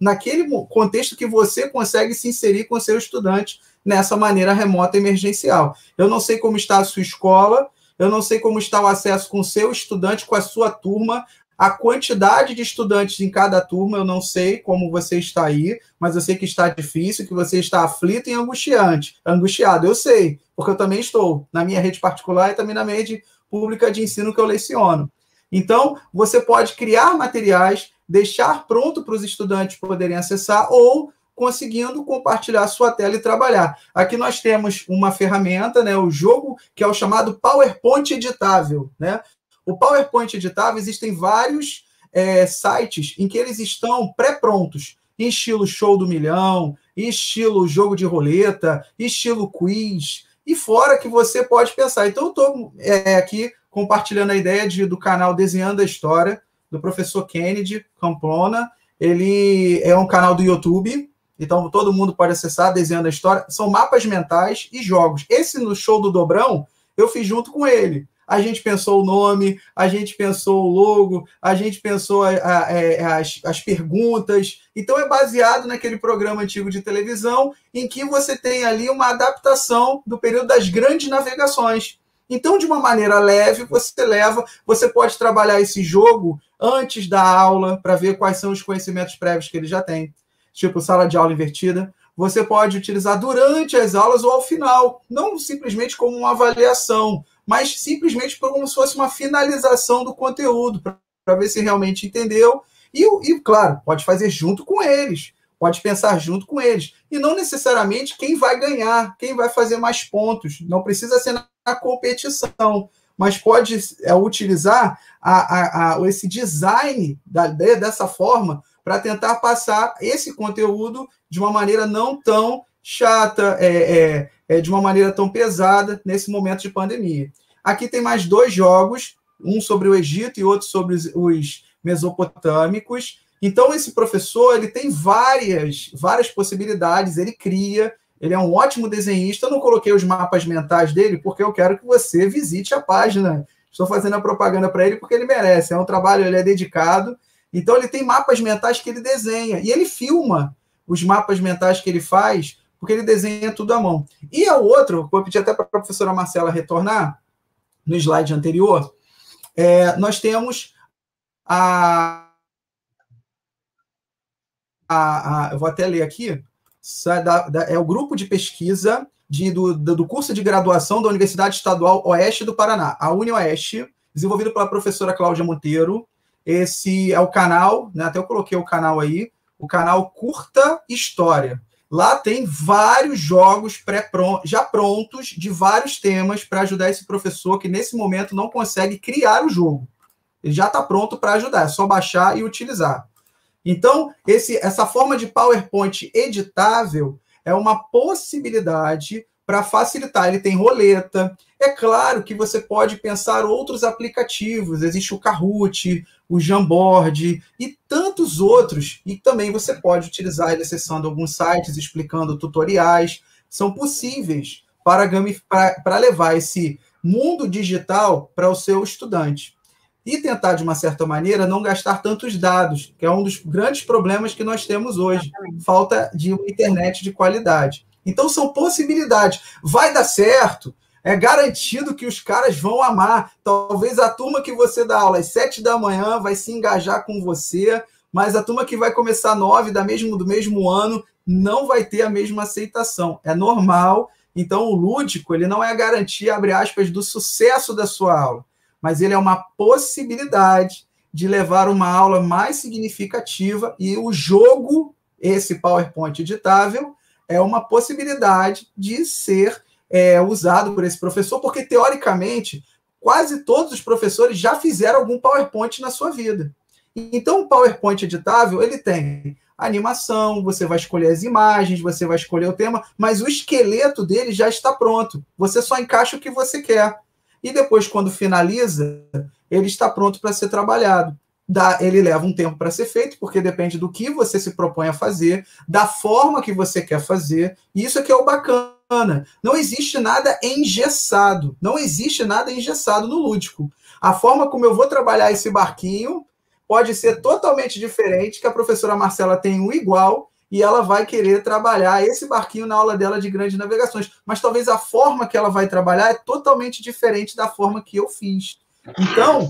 naquele contexto que você consegue se inserir com o seu estudante nessa maneira remota emergencial. Eu não sei como está a sua escola, eu não sei como está o acesso com o seu estudante, com a sua turma, a quantidade de estudantes em cada turma, eu não sei como você está aí, mas eu sei que está difícil, que você está aflito e angustiado. Eu sei, porque eu também estou na minha rede particular e também na minha rede pública de ensino que eu leciono. Então, você pode criar materiais, deixar pronto para os estudantes poderem acessar, ou conseguindo compartilhar a sua tela e trabalhar. Aqui nós temos uma ferramenta, né, o jogo, que é o chamado PowerPoint editável, né? O PowerPoint editável, existem vários sites em que eles estão pré-prontos, em estilo show do milhão, em estilo jogo de roleta, estilo quiz, e fora que você pode pensar. Então, eu estou aqui compartilhando a ideia do canal Desenhando a História, do professor Kennedy Camplona. Ele é um canal do YouTube, então todo mundo pode acessar, Desenhando a História. São mapas mentais e jogos. Esse no show do Dobrão, eu fiz junto com ele. A gente pensou o nome, a gente pensou o logo, a gente pensou as perguntas. Então, é baseado naquele programa antigo de televisão em que você tem ali uma adaptação do período das grandes navegações. Então, de uma maneira leve, você pode trabalhar esse jogo antes da aula para ver quais são os conhecimentos prévios que ele já tem. Tipo, sala de aula invertida. você pode utilizar durante as aulas ou ao final, não simplesmente como uma avaliação, mas simplesmente como se fosse uma finalização do conteúdo, para ver se realmente entendeu. E, claro, pode fazer junto com eles, pode pensar junto com eles. E não necessariamente quem vai ganhar, quem vai fazer mais pontos. Não precisa ser na competição, mas pode utilizar esse design dessa forma para tentar passar esse conteúdo de uma maneira não tão chata, de uma maneira tão pesada nesse momento de pandemia. Aqui tem mais 2 jogos, um sobre o Egito e outro sobre os mesopotâmicos. Então, esse professor ele tem várias possibilidades, ele cria, ele é um ótimo desenhista. Eu não coloquei os mapas mentais dele porque eu quero que você visite a página. Estou fazendo a propaganda para ele porque ele merece. É um trabalho, ele é dedicado. Então, ele tem mapas mentais que ele desenha. E ele filma os mapas mentais que ele faz, porque ele desenha tudo à mão. E o outro, vou pedir até para a professora Marcela retornar, no slide anterior, nós temos eu vou até ler aqui, é o grupo de pesquisa do curso de graduação da Universidade Estadual Oeste do Paraná, a UniOeste, desenvolvido pela professora Cláudia Monteiro. Esse é o canal, né, até eu coloquei o canal aí, o canal Curta História. Lá tem vários jogos já prontos de vários temas para ajudar esse professor que nesse momento não consegue criar o jogo. Ele já está pronto para ajudar, é só baixar e utilizar. Então, essa forma de PowerPoint editável é uma possibilidade para facilitar. Ele tem roleta. É claro que você pode pensar outros aplicativos. Existe o Kahoot, o Jamboard e tantos outros. E também você pode utilizar ele acessando alguns sites, explicando tutoriais. São possíveis para levar esse mundo digital para o seu estudante. E tentar, de uma certa maneira, não gastar tantos dados, que é um dos grandes problemas que nós temos hoje. Falta de uma internet de qualidade. Então, são possibilidades. Vai dar certo, é garantido que os caras vão amar. Talvez a turma que você dá aula às 7 da manhã vai se engajar com você, mas a turma que vai começar às 9 do mesmo ano não vai ter a mesma aceitação. É normal. Então, o lúdico ele não é a garantia, abre aspas, do sucesso da sua aula, mas ele é uma possibilidade de levar uma aula mais significativa, e o jogo, esse PowerPoint editável, é uma possibilidade de ser usado por esse professor, porque, teoricamente, quase todos os professores já fizeram algum PowerPoint na sua vida. Então, o PowerPoint editável, ele tem animação, você vai escolher as imagens, você vai escolher o tema, mas o esqueleto dele já está pronto. Você só encaixa o que você quer. E depois, quando finaliza, ele está pronto para ser trabalhado. Ele leva um tempo para ser feito, porque depende do que você se propõe a fazer, da forma que você quer fazer, e isso aqui é o bacana. Não existe nada engessado, não existe nada engessado no lúdico. A forma como eu vou trabalhar esse barquinho pode ser totalmente diferente, que a professora Marcela tem um igual, e ela vai querer trabalhar esse barquinho na aula dela de grandes navegações. Mas talvez a forma que ela vai trabalhar é totalmente diferente da forma que eu fiz. Então,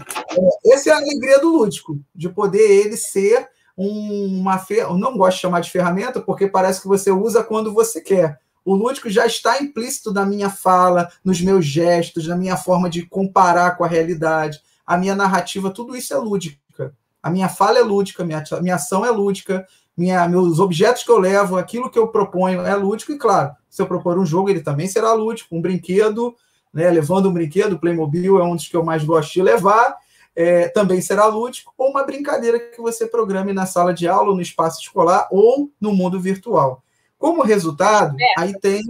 essa é a alegria do lúdico, de poder ele ser eu não gosto de chamar de ferramenta, porque parece que você usa quando você quer. O lúdico já está implícito na minha fala, nos meus gestos, na minha forma de comparar com a realidade. A minha narrativa, tudo isso é lúdica. A minha fala é lúdica, minha ação é lúdica, meus objetos que eu levo, aquilo que eu proponho é lúdico. E, claro, se eu propor um jogo, ele também será lúdico. Um brinquedo, né, levando um brinquedo, o Playmobil é um dos que eu mais gosto de levar, também será lúdico. Ou uma brincadeira que você programe na sala de aula, ou no espaço escolar, ou no mundo virtual. Como resultado, aí tem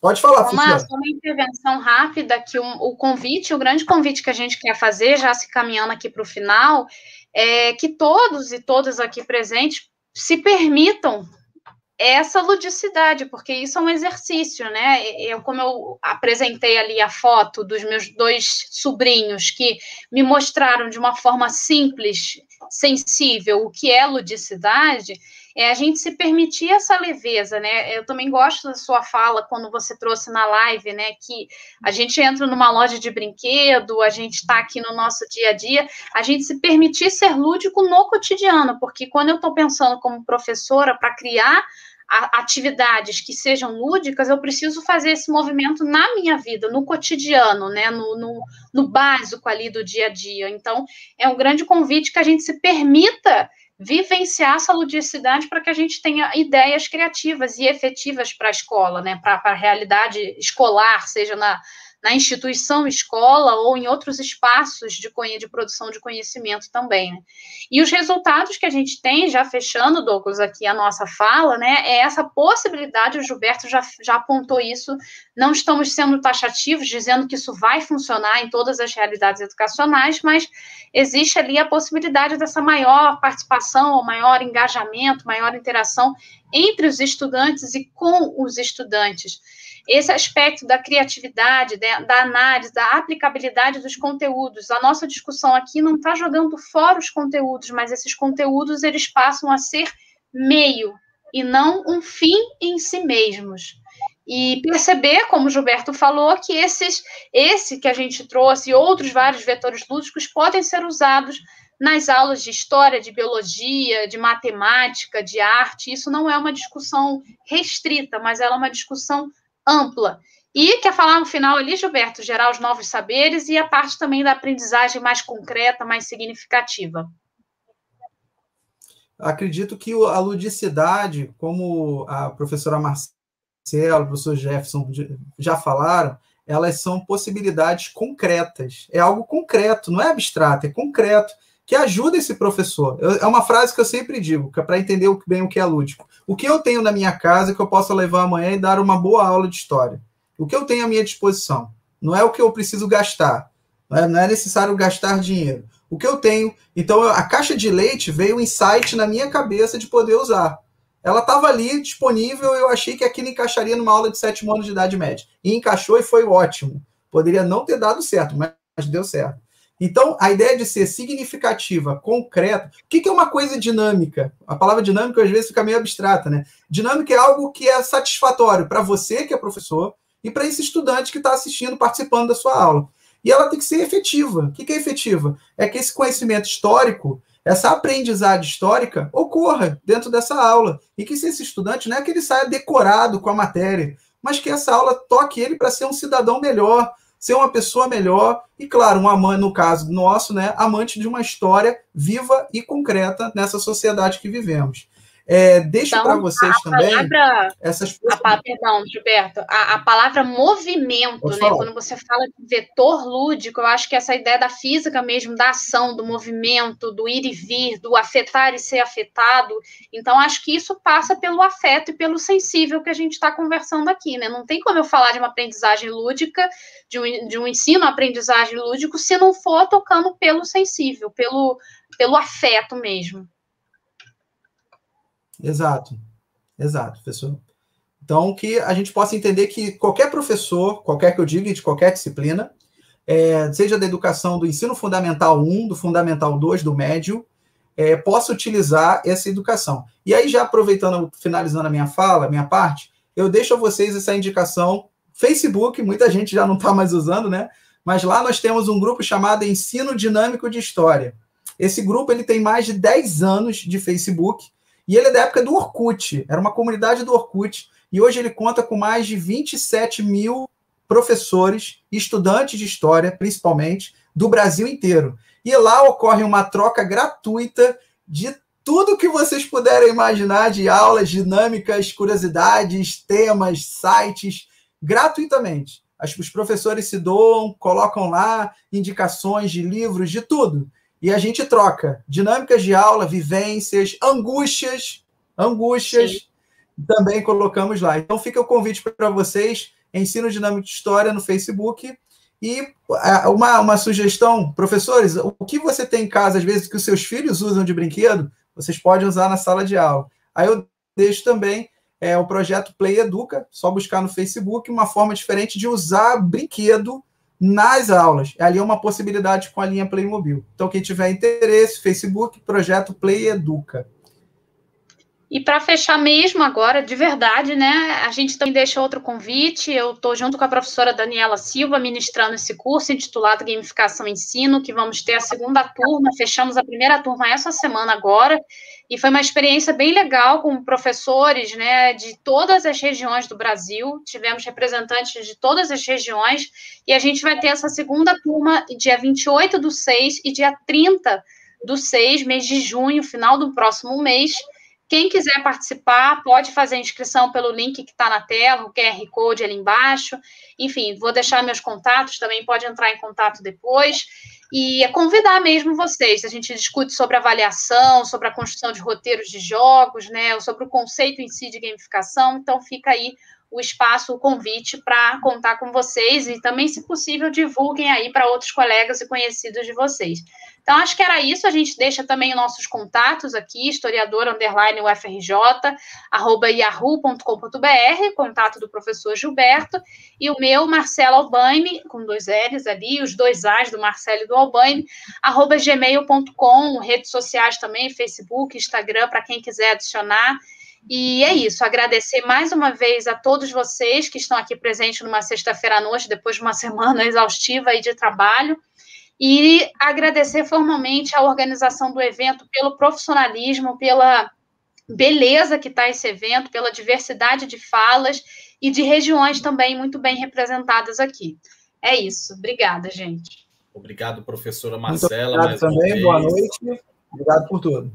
Pode falar, uma intervenção rápida, que o grande convite que a gente quer fazer, já se caminhando aqui para o final, é que todos e todas aqui presentes se permitam essa ludicidade, porque isso é um exercício, né? Como eu apresentei ali a foto dos meus 2 sobrinhos, que me mostraram de uma forma simples, sensível, o que é ludicidade, a gente se permitir essa leveza, né? Eu também gosto da sua fala, quando você trouxe na live, né, que a gente entra numa loja de brinquedo, a gente está aqui no nosso dia a dia, a gente se permitir ser lúdico no cotidiano, porque quando eu estou pensando como professora para criar atividades que sejam lúdicas, eu preciso fazer esse movimento na minha vida, no cotidiano, né, no básico ali do dia a dia. Então, é um grande convite que a gente se permita vivenciar essa ludicidade para que a gente tenha ideias criativas e efetivas para a escola, né, para a realidade escolar, seja na instituição escola ou em outros espaços de produção de conhecimento também, né? E os resultados que a gente tem, já fechando, Douglas, aqui a nossa fala, né, é essa possibilidade, o Gilberto já apontou isso, não estamos sendo taxativos, dizendo que isso vai funcionar em todas as realidades educacionais, mas existe ali a possibilidade dessa maior participação, maior engajamento, maior interação entre os estudantes e com os estudantes. Esse aspecto da criatividade, da análise, da aplicabilidade dos conteúdos. A nossa discussão aqui não está jogando fora os conteúdos, mas esses conteúdos eles passam a ser meio e não um fim em si mesmos. E perceber, como o Gilberto falou, que esse que a gente trouxe e outros vários vetores lúdicos podem ser usados nas aulas de história, de biologia, de matemática, de arte. Isso não é uma discussão restrita, mas ela é uma discussão ampla. E quer falar no final ali, Gilberto, gerar os novos saberes e a parte também da aprendizagem mais concreta, mais significativa. Acredito que a ludicidade, como a professora Marcela, o professor Jefferson já falaram, elas são possibilidades concretas. É algo concreto, não é abstrato, é concreto, que ajuda esse professor. É uma frase que eu sempre digo, que é para entender bem o que é lúdico. O que eu tenho na minha casa que eu possa levar amanhã e dar uma boa aula de história? O que eu tenho à minha disposição? Não é o que eu preciso gastar. Não é necessário gastar dinheiro. O que eu tenho... Então, a caixa de leite veio um insight na minha cabeça de poder usar. Ela estava ali, disponível, e eu achei que aquilo encaixaria numa aula de 7º ano de idade média. E encaixou e foi ótimo. Poderia não ter dado certo, mas deu certo. Então, a ideia de ser significativa, concreta... O que é uma coisa dinâmica? A palavra dinâmica, às vezes, fica meio abstrata, né? Dinâmica é algo que é satisfatório para você, que é professor, e para esse estudante que está assistindo, participando da sua aula. E ela tem que ser efetiva. O que é efetiva? É que esse conhecimento histórico, essa aprendizagem histórica, ocorra dentro dessa aula. E que esse estudante, não é que ele saia decorado com a matéria, mas que essa aula toque ele para ser um cidadão melhor, ser uma pessoa melhor, e claro, um amante, no caso nosso, né, amante de uma história viva e concreta nessa sociedade que vivemos. Deixo então, para vocês também essas perdão, Gilberto, a palavra movimento, né? Quando você fala de vetor lúdico, eu acho que essa ideia da física mesmo, da ação, do movimento, do ir e vir, do afetar e ser afetado, então acho que isso passa pelo afeto e pelo sensível que a gente está conversando aqui, né? Não tem como eu falar de uma aprendizagem lúdica, de um ensino-aprendizagem lúdico, se não for tocando pelo sensível, pelo afeto mesmo. Exato, professor. Então, que a gente possa entender que qualquer professor, qualquer que eu diga, de qualquer disciplina, seja da educação do ensino fundamental 1, do fundamental 2, do médio, possa utilizar essa educação. E aí, já aproveitando, finalizando a minha fala, minha parte, eu deixo a vocês essa indicação. Facebook, muita gente já não está mais usando, né? Mas lá nós temos um grupo chamado Ensino Dinâmico de História. Esse grupo ele tem mais de 10 anos de Facebook, e ele é da época do Orkut, era uma comunidade do Orkut, e hoje ele conta com mais de 27 mil professores, estudantes de história, principalmente, do Brasil inteiro. E lá ocorre uma troca gratuita de tudo que vocês puderem imaginar, de aulas, dinâmicas, curiosidades, temas, sites, gratuitamente. Os professores se doam, colocam lá indicações de livros, de tudo. E a gente troca dinâmicas de aula, vivências, angústias, também colocamos lá. Então fica o convite para vocês, Ensino Dinâmico de História no Facebook. E uma sugestão, professores, o que você tem em casa, às vezes, que os seus filhos usam de brinquedo, vocês podem usar na sala de aula. Aí eu deixo também o projeto Play Educa, só buscar no Facebook uma forma diferente de usar brinquedo nas aulas. Ali é uma possibilidade com a linha Playmobil. Então, quem tiver interesse, Facebook, projeto Play Educa. E para fechar mesmo agora, de verdade, né, a gente também deixa outro convite. Eu estou junto com a professora Daniela Silva ministrando esse curso intitulado Gamificação e Ensino, que vamos ter a segunda turma, fechamos a primeira turma essa semana agora, e foi uma experiência bem legal com professores, né, de todas as regiões do Brasil, tivemos representantes de todas as regiões, e a gente vai ter essa segunda turma dia 28/6 e dia 30/6, mês de junho, final do próximo mês. Quem quiser participar, pode fazer a inscrição pelo link que está na tela, o QR Code ali embaixo. Enfim, vou deixar meus contatos, também pode entrar em contato depois. E é convidar mesmo vocês. A gente discute sobre avaliação, sobre a construção de roteiros de jogos, né, sobre o conceito em si de gamificação. Então, fica aí o espaço, o convite para contar com vocês e também, se possível, divulguem aí para outros colegas e conhecidos de vocês. Então, acho que era isso. A gente deixa também os nossos contatos aqui, historiador_UFRJ, @yahoo.com.br, contato do professor Gilberto, e o meu, Marcelo Albaine, com 2 L's ali, os 2 A's do Marcelo e do Albaine, @gmail.com, redes sociais também, Facebook, Instagram, para quem quiser adicionar. E é isso, agradecer mais uma vez a todos vocês que estão aqui presentes numa sexta-feira à noite, depois de uma semana exaustiva aí de trabalho, e agradecer formalmente a organização do evento pelo profissionalismo, pela beleza que está esse evento, pela diversidade de falas e de regiões também muito bem representadas aqui. É isso, obrigada, gente. Obrigado, professora Marcela. Muito obrigado também, boa noite, obrigado por tudo.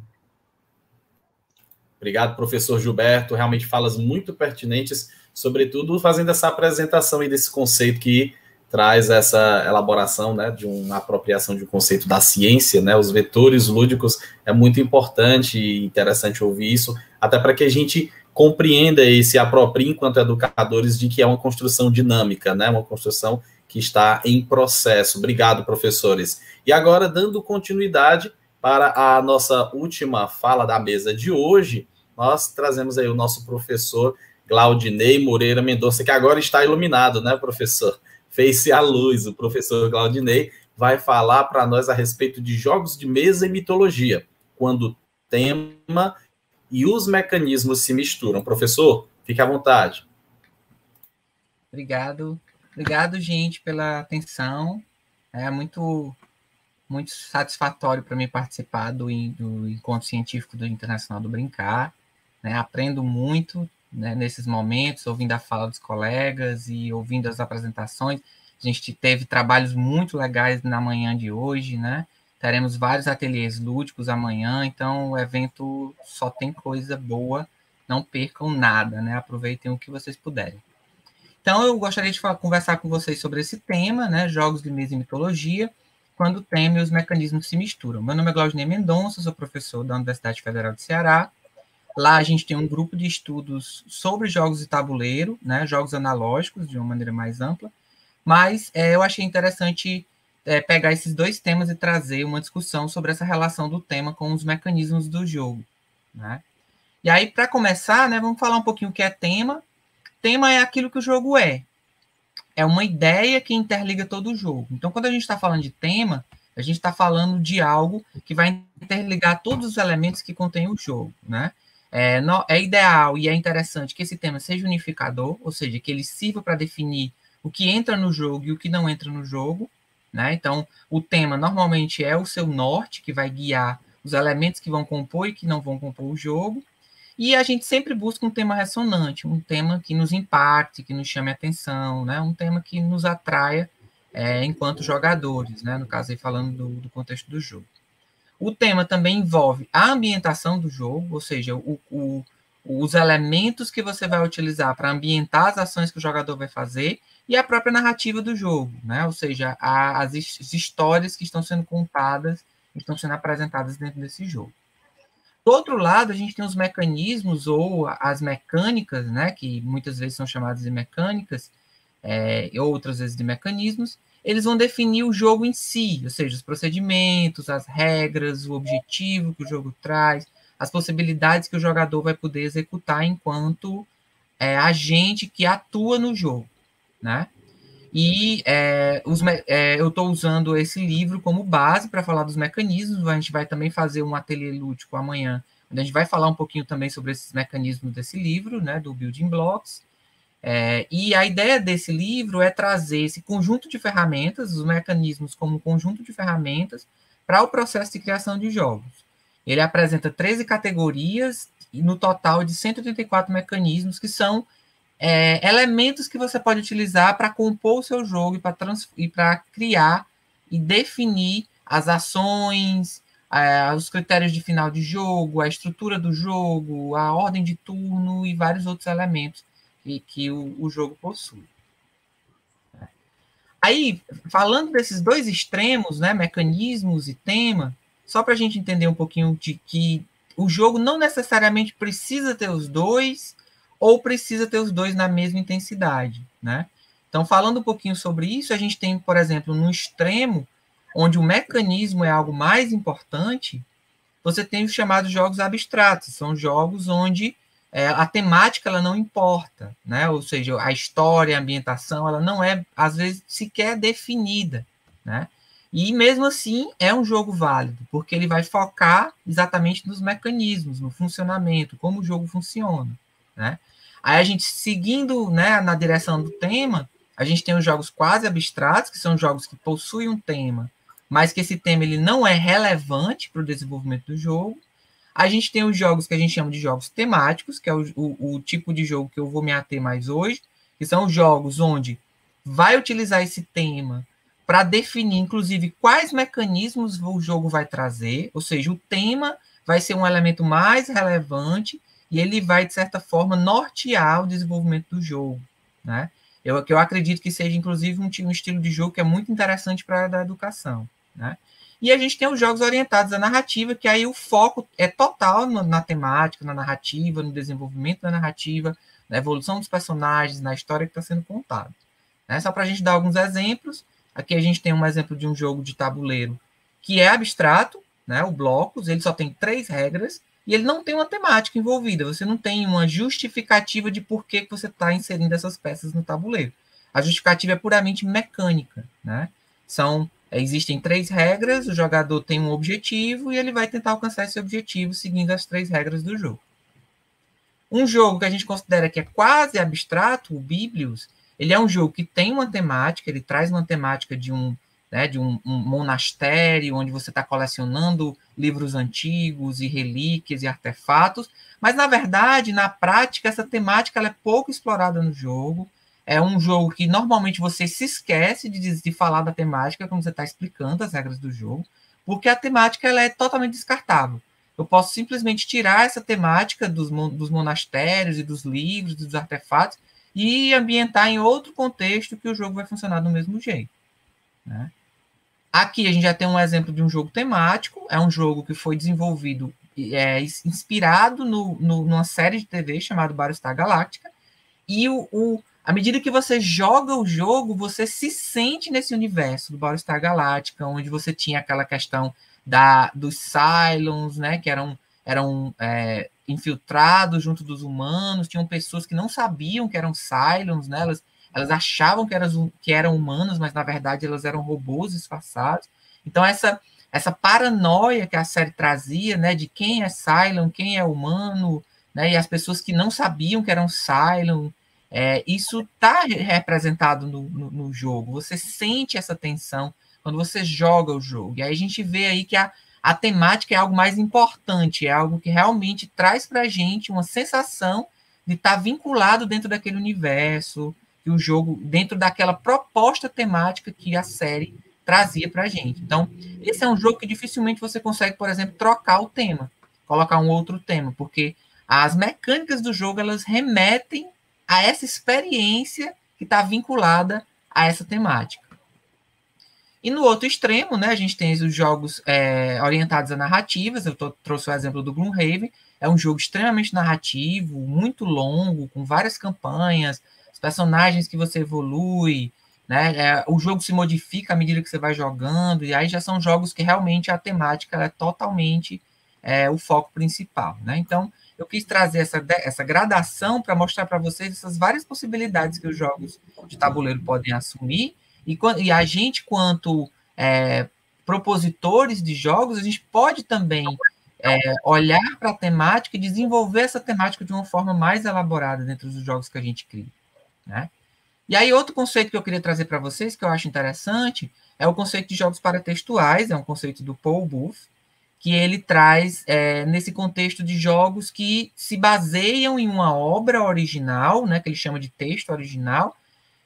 Obrigado, professor Gilberto. Realmente falas muito pertinentes, sobretudo fazendo essa apresentação aí desse conceito que traz essa elaboração, né, de uma apropriação de um conceito da ciência, né, os vetores lúdicos. É muito importante e interessante ouvir isso, até para que a gente compreenda e se aproprie enquanto educadores de que é uma construção dinâmica, né, uma construção que está em processo. Obrigado, professores. E agora, dando continuidade para a nossa última fala da mesa de hoje, nós trazemos aí o nosso professor Glaudinei Moreira Mendonça, que agora está iluminado, né, professor? Fez-se a luz. O professor Glaudinei vai falar para nós a respeito de jogos de mesa e mitologia, quando o tema e os mecanismos se misturam. Professor, fique à vontade. Obrigado. Obrigado, gente, pela atenção. É muito satisfatório para mim participar do Encontro Científico do Internacional do Brincar. Né? Aprendo muito, né, nesses momentos, ouvindo a fala dos colegas e ouvindo as apresentações. A gente teve trabalhos muito legais na manhã de hoje, né? Teremos vários ateliês lúdicos amanhã, então o evento só tem coisa boa, não percam nada, né? Aproveitem o que vocês puderem. Então, eu gostaria de conversar com vocês sobre esse tema, né? Jogos de mesa e mitologia, quando o tema e os mecanismos se misturam. Meu nome é Glaudinei Mendonça, sou professor da Universidade Federal do Ceará. Lá a gente tem um grupo de estudos sobre jogos de tabuleiro, né, jogos analógicos, de uma maneira mais ampla, mas eu achei interessante pegar esses 2 temas e trazer uma discussão sobre essa relação do tema com os mecanismos do jogo. Né? E aí, para começar, né, vamos falar um pouquinho o que é tema. Tema é aquilo que o jogo é. É uma ideia que interliga todo o jogo. Então, quando a gente está falando de tema, a gente está falando de algo que vai interligar todos os elementos que contém o jogo, né? É ideal e é interessante que esse tema seja unificador, ou seja, que ele sirva para definir o que entra no jogo e o que não entra no jogo, né? Então, o tema normalmente é o seu norte, que vai guiar os elementos que vão compor e que não vão compor o jogo, e a gente sempre busca um tema ressonante, um tema que nos impacte, que nos chame a atenção, né? Um tema que nos atraia enquanto jogadores, né? No caso aí falando do contexto do jogo. O tema também envolve a ambientação do jogo, ou seja, os elementos que você vai utilizar para ambientar as ações que o jogador vai fazer e a própria narrativa do jogo, né? Ou seja, as histórias que estão sendo contadas, estão sendo apresentadas dentro desse jogo. Do outro lado, a gente tem os mecanismos ou as mecânicas, né? Que muitas vezes são chamadas de mecânicas, e outras vezes de mecanismos. Eles vão definir o jogo em si, ou seja, os procedimentos, as regras, o objetivo que o jogo traz, as possibilidades que o jogador vai poder executar enquanto agente que atua no jogo, né? E eu estou usando esse livro como base para falar dos mecanismos. A gente vai também fazer um ateliê lúdico amanhã, A gente vai falar um pouquinho também sobre esses mecanismos desse livro, né, do Building Blocks. E a ideia desse livro é trazer esse conjunto de ferramentas, os mecanismos como um conjunto de ferramentas para o processo de criação de jogos. Ele apresenta 13 categorias e no total de 184 mecanismos que são elementos que você pode utilizar para compor o seu jogo e para criar e definir as ações, os critérios de final de jogo, a estrutura do jogo, a ordem de turno e vários outros elementos que o jogo possui. Aí, falando desses dois extremos, né, mecanismos e tema, só para a gente entender um pouquinho de que o jogo não necessariamente precisa ter os dois, ou precisa ter os dois na mesma intensidade, né? Então, falando um pouquinho sobre isso, a gente tem, por exemplo, no extremo, onde o mecanismo é algo mais importante, você tem os chamados jogos abstratos, são jogos onde a temática ela não importa, né? Ou seja, a história, a ambientação, ela não é, às vezes, sequer definida, né? E mesmo assim é um jogo válido, porque ele vai focar exatamente nos mecanismos, no funcionamento, como o jogo funciona, né? Aí a gente, seguindo, né, na direção do tema, a gente tem os jogos quase abstratos, que são jogos que possuem um tema, mas que esse tema ele não é relevante para o desenvolvimento do jogo. A gente tem os jogos que a gente chama de jogos temáticos, que é o tipo de jogo que eu vou me ater mais hoje, que são os jogos onde vai utilizar esse tema para definir, inclusive, quais mecanismos o jogo vai trazer, ou seja, o tema vai ser um elemento mais relevante e ele vai, de certa forma, nortear o desenvolvimento do jogo, né? Eu acredito que seja, inclusive, um estilo de jogo que é muito interessante para a área da educação, né? E a gente tem os jogos orientados à narrativa, que aí o foco é total na temática, na narrativa, no desenvolvimento da narrativa, na evolução dos personagens, na história que está sendo contada, né? Só para a gente dar alguns exemplos, aqui a gente tem um exemplo de um jogo de tabuleiro que é abstrato, né? O Blocos, ele só tem 3 regras, e ele não tem uma temática envolvida, você não tem uma justificativa de por que você está inserindo essas peças no tabuleiro. A justificativa é puramente mecânica, né? Existem 3 regras, o jogador tem um objetivo e ele vai tentar alcançar esse objetivo seguindo as 3 regras do jogo. Um jogo que a gente considera que é quase abstrato, o Biblios, ele é um jogo que tem uma temática, ele traz uma temática de um monastério, onde você está colecionando livros antigos e relíquias e artefatos, mas, na verdade, na prática, essa temática ela é pouco explorada no jogo. É um jogo que, normalmente, você se esquece de falar da temática quando você está explicando as regras do jogo, porque a temática ela é totalmente descartável. Eu posso simplesmente tirar essa temática dos monastérios e dos livros, dos artefatos, e ambientar em outro contexto que o jogo vai funcionar do mesmo jeito, né? Aqui a gente já tem um exemplo de um jogo temático, é um jogo que foi desenvolvido, inspirado numa série de TV chamada Battlestar Galactica, e à medida que você joga o jogo, você se sente nesse universo do Battlestar Galactica, onde você tinha aquela questão dos Cylons, né, que eram infiltrados junto dos humanos, tinham pessoas que não sabiam que eram Cylons, né, elas achavam que eram humanos, mas, na verdade, elas eram robôs disfarçados. Então, essa paranoia que a série trazia, né, de quem é Cylon, quem é humano, né, e as pessoas que não sabiam que eram Cylon, isso está representado no jogo. Você sente essa tensão quando você joga o jogo. E aí a gente vê aí que a temática é algo mais importante, é algo que realmente traz para a gente uma sensação de estar vinculado dentro daquele universo, que o jogo, dentro daquela proposta temática que a série trazia para a gente. Então, esse é um jogo que dificilmente você consegue, por exemplo, trocar o tema, colocar um outro tema, porque as mecânicas do jogo, elas remetem a essa experiência que está vinculada a essa temática. E no outro extremo, né, a gente tem os jogos orientados a narrativas. Eu trouxe o exemplo do Gloomhaven. É um jogo extremamente narrativo, muito longo, com várias campanhas, personagens que você evolui, né? O jogo se modifica à medida que você vai jogando, e aí já são jogos que realmente a temática é totalmente o foco principal, né? Então, eu quis trazer essa gradação para mostrar para vocês essas várias possibilidades que os jogos de tabuleiro podem assumir, e a gente, quanto propositores de jogos, a gente pode também olhar para a temática e desenvolver essa temática de uma forma mais elaborada dentro dos jogos que a gente cria, né? E aí, outro conceito que eu queria trazer para vocês, que eu acho interessante, é o conceito de jogos paratextuais, é um conceito do Paul Booth, que ele traz nesse contexto de jogos que se baseiam em uma obra original, né, que ele chama de texto original,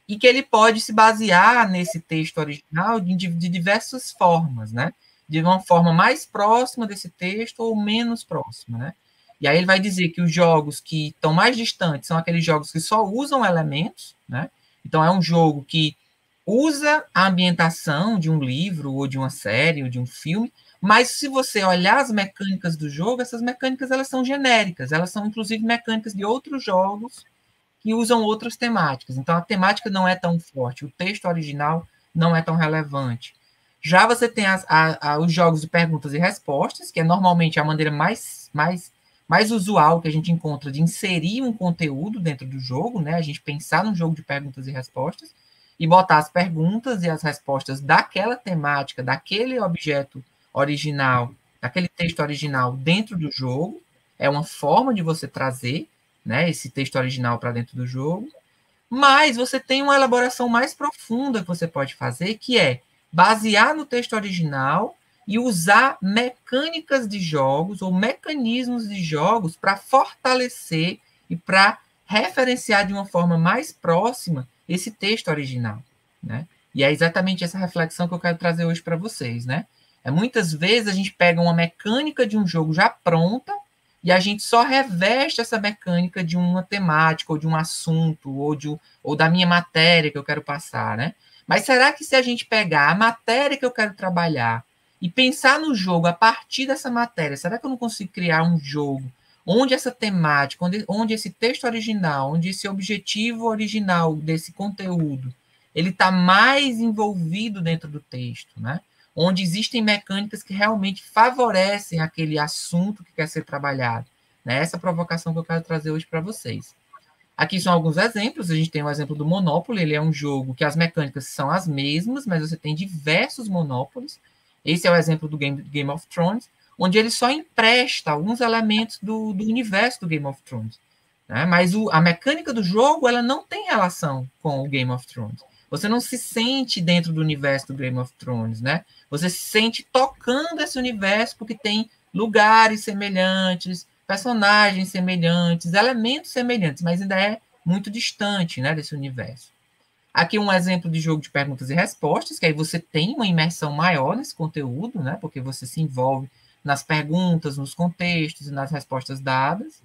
e que ele pode se basear nesse texto original de diversas formas, né? De uma forma mais próxima desse texto ou menos próxima, né? E aí ele vai dizer que os jogos que estão mais distantes são aqueles jogos que só usam elementos, né? Então é um jogo que usa a ambientação de um livro ou de uma série ou de um filme, mas se você olhar as mecânicas do jogo, essas mecânicas elas são genéricas, elas são inclusive mecânicas de outros jogos que usam outras temáticas. Então, a temática não é tão forte, o texto original não é tão relevante. Já você tem os jogos de perguntas e respostas, que é normalmente a maneira mais usual que a gente encontra de inserir um conteúdo dentro do jogo, né? A gente pensar num jogo de perguntas e respostas e botar as perguntas e as respostas daquela temática, daquele objeto original, daquele texto original dentro do jogo. É uma forma de você trazer, né, esse texto original para dentro do jogo, mas você tem uma elaboração mais profunda que você pode fazer, que é basear no texto original e usar mecânicas de jogos ou mecanismos de jogos para fortalecer e para referenciar de uma forma mais próxima esse texto original, né? E é exatamente essa reflexão que eu quero trazer hoje para vocês, né? Muitas vezes a gente pega uma mecânica de um jogo já pronta e a gente só reveste essa mecânica de uma temática, ou de um assunto, ou da minha matéria que eu quero passar, né? Mas será que se a gente pegar a matéria que eu quero trabalhar e pensar no jogo a partir dessa matéria, será que eu não consigo criar um jogo onde essa temática, onde esse texto original, onde esse objetivo original desse conteúdo, ele está mais envolvido dentro do texto, né? Onde existem mecânicas que realmente favorecem aquele assunto que quer ser trabalhado, né? Essa provocação que eu quero trazer hoje para vocês. Aqui são alguns exemplos. A gente tem o exemplo do Monopoly. Ele é um jogo que as mecânicas são as mesmas, mas você tem diversos Monopolies. Esse é o exemplo do Game of Thrones, onde ele só empresta alguns elementos do universo do Game of Thrones, né? Mas a mecânica do jogo ela não tem relação com o Game of Thrones. Você não se sente dentro do universo do Game of Thrones, né? Você se sente tocando esse universo porque tem lugares semelhantes, personagens semelhantes, elementos semelhantes, mas ainda é muito distante, né, desse universo. Aqui um exemplo de jogo de perguntas e respostas, que aí você tem uma imersão maior nesse conteúdo, né, porque você se envolve nas perguntas, nos contextos e nas respostas dadas.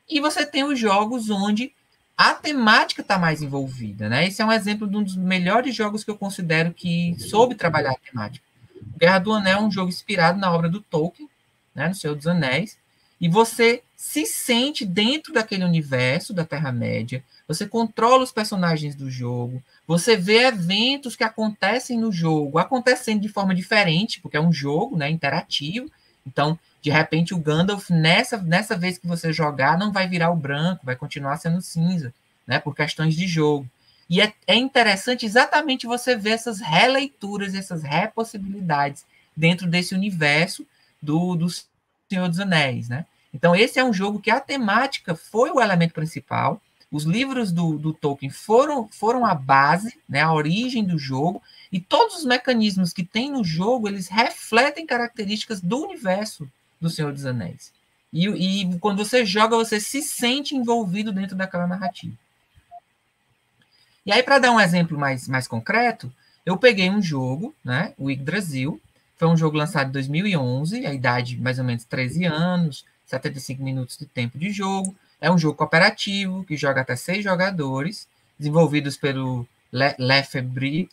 E você tem os jogos onde a temática está mais envolvida, né? Esse é um exemplo de um dos melhores jogos que eu considero que soube trabalhar a temática. Guerra do Anel é um jogo inspirado na obra do Tolkien, né, no Senhor dos Anéis, e você se sente dentro daquele universo da Terra-média, você controla os personagens do jogo, você vê eventos que acontecem no jogo, acontecendo de forma diferente, porque é um jogo, né, interativo. Então, de repente, o Gandalf, nessa vez que você jogar, não vai virar o branco, vai continuar sendo cinza, né, por questões de jogo. E é interessante exatamente você ver essas releituras, essas repossibilidades dentro desse universo do Senhor dos Anéis, né? Então, esse é um jogo que a temática foi o elemento principal, os livros do Tolkien foram a base, né, a origem do jogo, e todos os mecanismos que tem no jogo, eles refletem características do universo do Senhor dos Anéis. E quando você joga, você se sente envolvido dentro daquela narrativa. E aí, para dar um exemplo mais concreto, eu peguei um jogo, né, o Yggdrasil. Foi um jogo lançado em 2011, a idade mais ou menos 13 anos, 75 minutos de tempo de jogo. É um jogo cooperativo, que joga até 6 jogadores, desenvolvidos pelo Lefebvre